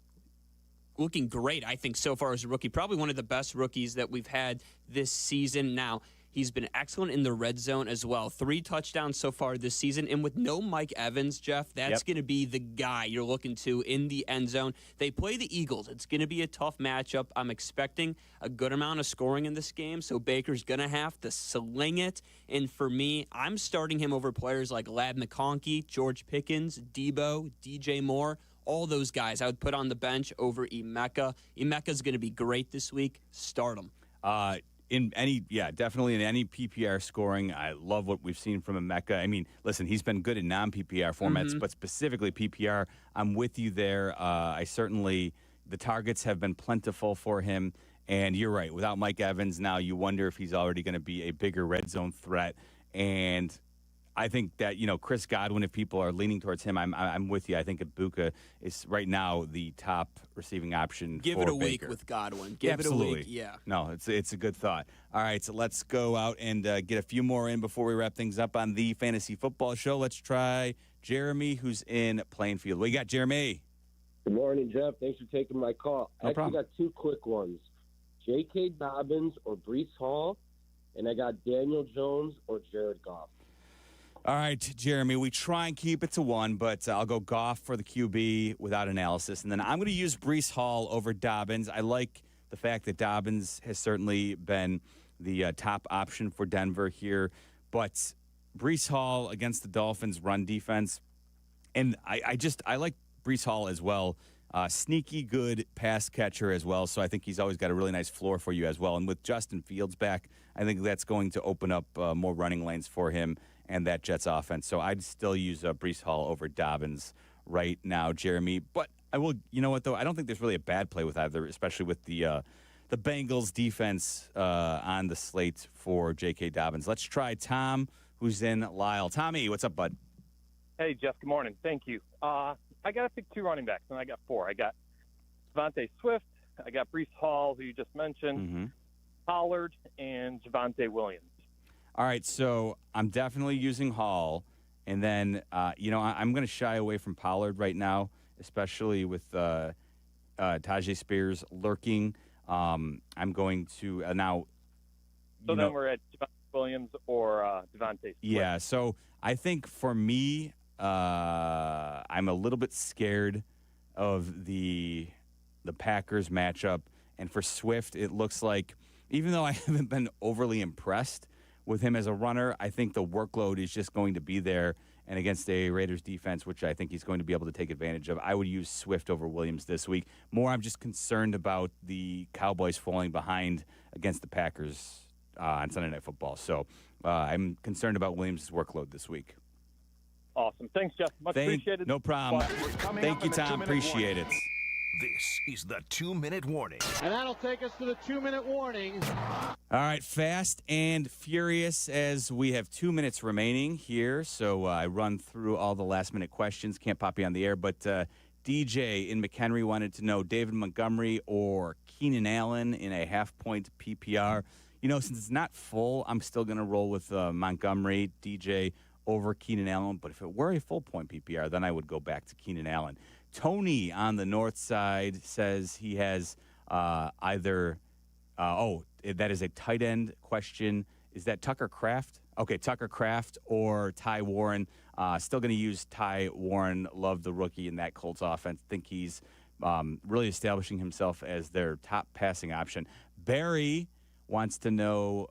looking great, I think, so far as a rookie. Probably one of the best rookies that we've had this season. Now, He's been excellent in the red zone as well. 3 touchdowns so far this season. And with no Mike Evans, Jeff, that's going to be the guy you're looking to in the end zone. They play the Eagles. It's going to be a tough matchup. I'm expecting a good amount of scoring in this game, so Baker's going to have to sling it. And for me, I'm starting him over players like Lad McConkey, George Pickens, Debo, DJ Moore. All those guys I would put on the bench over Emeka. Emeka's going to be great this week. Start him. Definitely in any PPR scoring. I love what we've seen from Emeka. I mean, listen, he's been good in non-PPR formats, but specifically PPR, I'm with you there. The targets have been plentiful for him, and you're right. Without Mike Evans, now you wonder if he's already going to be a bigger red zone threat. And I think that, Chris Godwin, if people are leaning towards him, I'm with you. I think Ibuka is right now the top receiving option. Give for it a Baker. week with Godwin. Absolutely. It a week, yeah. No, it's a good thought. All right, so let's go out and get a few more in before we wrap things up on the Fantasy Football Show. Let's try Jeremy, who's in Plainfield. What you got, Jeremy? Good morning, Jeff. Thanks for taking my call. No problem. I got 2 quick ones. J.K. Dobbins or Breece Hall, and I got Daniel Jones or Jared Goff. All right, Jeremy, we try and keep it to 1, but I'll go Goff for the QB without analysis. And then I'm going to use Breece Hall over Dobbins. I like the fact that Dobbins has certainly been the top option for Denver here. But Breece Hall against the Dolphins' run defense, and I like Breece Hall as well. Sneaky good pass catcher as well, so I think he's always got a really nice floor for you as well. And with Justin Fields back, I think that's going to open up more running lanes for him and that Jets offense. So I'd still use Breece Hall over Dobbins right now, Jeremy. But I will, you know what, though? I don't think there's really a bad play with either, especially with the Bengals defense on the slate for J.K. Dobbins. Let's try Tom, who's in Lyle. Tommy, what's up, bud? Hey, Jeff, good morning. Thank you. I got to pick 2 running backs, and I got 4. I got Devontae Swift, I got Breece Hall, who you just mentioned, Pollard, and Javonte Williams. All right, so I'm definitely using Hall, and then, I'm going to shy away from Pollard right now, especially with Tajay Spears lurking. I'm going to now. So then we're at Javonte Williams or Devontae Swift. Yeah, so I think for me, I'm a little bit scared of the Packers matchup. And for Swift, it looks like, even though I haven't been overly impressed with him as a runner, I think the workload is just going to be there. And against a Raiders defense, which I think he's going to be able to take advantage of, I would use Swift over Williams this week. More, I'm just concerned about the Cowboys falling behind against the Packers on Sunday Night Football. So I'm concerned about Williams' workload this week. Awesome. Thanks, Jeff. Much appreciated. No problem. Thank you, Tom. Appreciate it. This is the 2-minute warning. And that'll take us to the 2-minute warning. All right, fast and furious as we have 2 minutes remaining here. So I run through all the last-minute questions. Can't pop you on the air, but DJ in McHenry wanted to know David Montgomery or Keenan Allen in a half-point PPR. Since it's not full, I'm still going to roll with Montgomery, DJ over Keenan Allen. But if it were a full-point PPR, then I would go back to Keenan Allen. Tony on the north side says he has that is a tight end question. Is that Tucker Kraft? Okay, Tucker Kraft or Ty Warren. Still going to use Ty Warren. Love the rookie in that Colts offense. Think he's really establishing himself as their top passing option. Barry wants to know.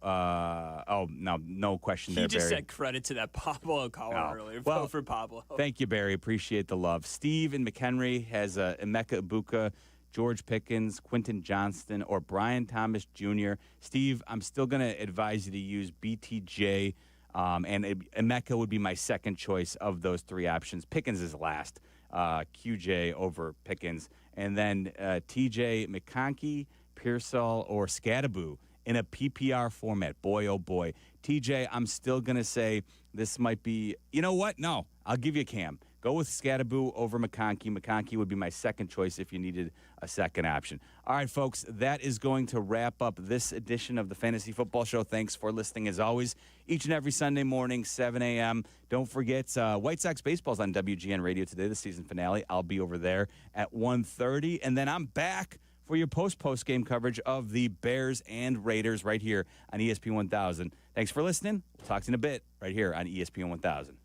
No question there, Barry. He just said credit to that Pablo caller earlier. Vote for Pablo. Thank you, Barry. Appreciate the love. Steve in McHenry has Emeka Ibuka, George Pickens, Quentin Johnston, or Brian Thomas Jr. Steve, I'm still going to advise you to use BTJ, and Emeka would be my second choice of those 3 options. Pickens is last. QJ over Pickens. And then TJ McConkey, Pearsall, or Scadaboo in a PPR format. Boy, oh boy. TJ, I'm still going to say this might be, you know what? No, I'll give you Cam. Go with Scadaboo over McConkey. McConkey would be my second choice if you needed a second option. All right, folks, that is going to wrap up this edition of the Fantasy Football Show. Thanks for listening, as always, each and every Sunday morning, 7 a.m. Don't forget, White Sox baseball's on WGN Radio today, the season finale. I'll be over there at 1:30, and then I'm back for your post-game coverage of the Bears and Raiders right here on ESPN 1000. Thanks for listening. We'll talk to you in a bit right here on ESPN 1000.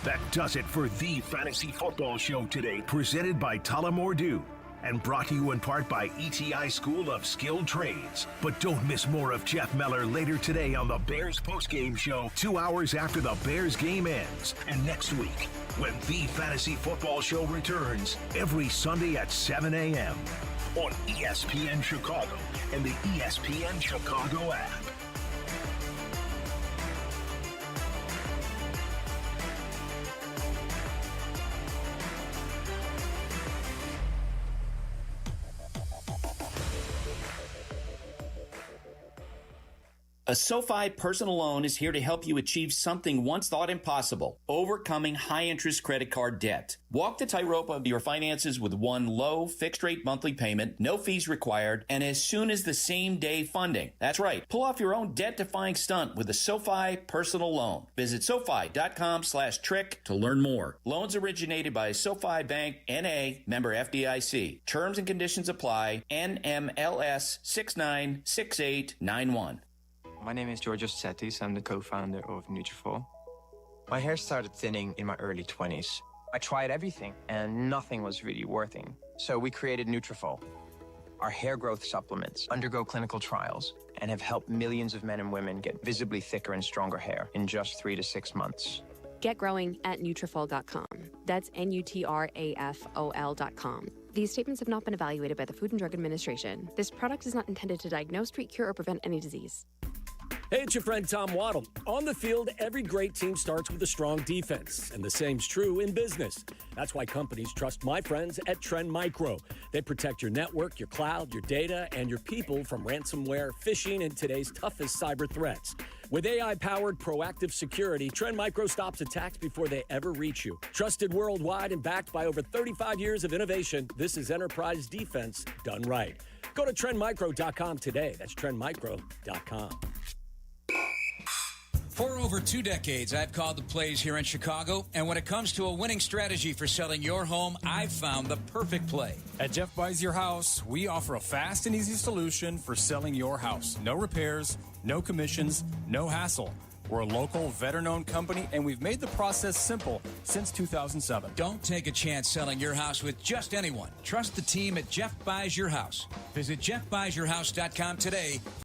That does it for the Fantasy Football Show today, presented by Tullamore Dew and brought to you in part by ETI School of Skilled Trades. But don't miss more of Jeff Meller later today on the Bears postgame show, 2 hours after the Bears game ends. And next week, when the Fantasy Football Show returns, every Sunday at 7 a.m. on ESPN Chicago and the ESPN Chicago app. A SoFi personal loan is here to help you achieve something once thought impossible, overcoming high-interest credit card debt. Walk the tightrope of your finances with one low, fixed-rate monthly payment, no fees required, and as soon as the same-day funding. That's right. Pull off your own debt-defying stunt with a SoFi personal loan. Visit SoFi.com/trick to learn more. Loans originated by SoFi Bank, N.A., member FDIC. Terms and conditions apply. NMLS 696891. My name is Georgios Tsetis. I'm the co-founder of Nutrafol. My hair started thinning in my early 20s. I tried everything, and nothing was really working. So we created Nutrafol. Our hair growth supplements undergo clinical trials and have helped millions of men and women get visibly thicker and stronger hair in just 3 to 6 months. Get growing at Nutrafol.com. That's Nutrafol.com. These statements have not been evaluated by the Food and Drug Administration. This product is not intended to diagnose, treat, cure, or prevent any disease. Hey, it's your friend Tom Waddle. On the field, every great team starts with a strong defense, and the same's true in business. That's why companies trust my friends at Trend Micro. They protect your network, your cloud, your data, and your people from ransomware, phishing, and today's toughest cyber threats. With AI-powered proactive security, Trend Micro stops attacks before they ever reach you. Trusted worldwide and backed by over 35 years of innovation, this is enterprise defense done right. Go to trendmicro.com today. That's trendmicro.com. For over 2 decades, I've called the plays here in Chicago, and when it comes to a winning strategy for selling your home, I've found the perfect play. At Jeff Buys Your House, we offer a fast and easy solution for selling your house. No repairs, no commissions, no hassle. We're a local, veteran-owned company, and we've made the process simple since 2007. Don't take a chance selling your house with just anyone. Trust the team at Jeff Buys Your House. Visit jeffbuysyourhouse.com today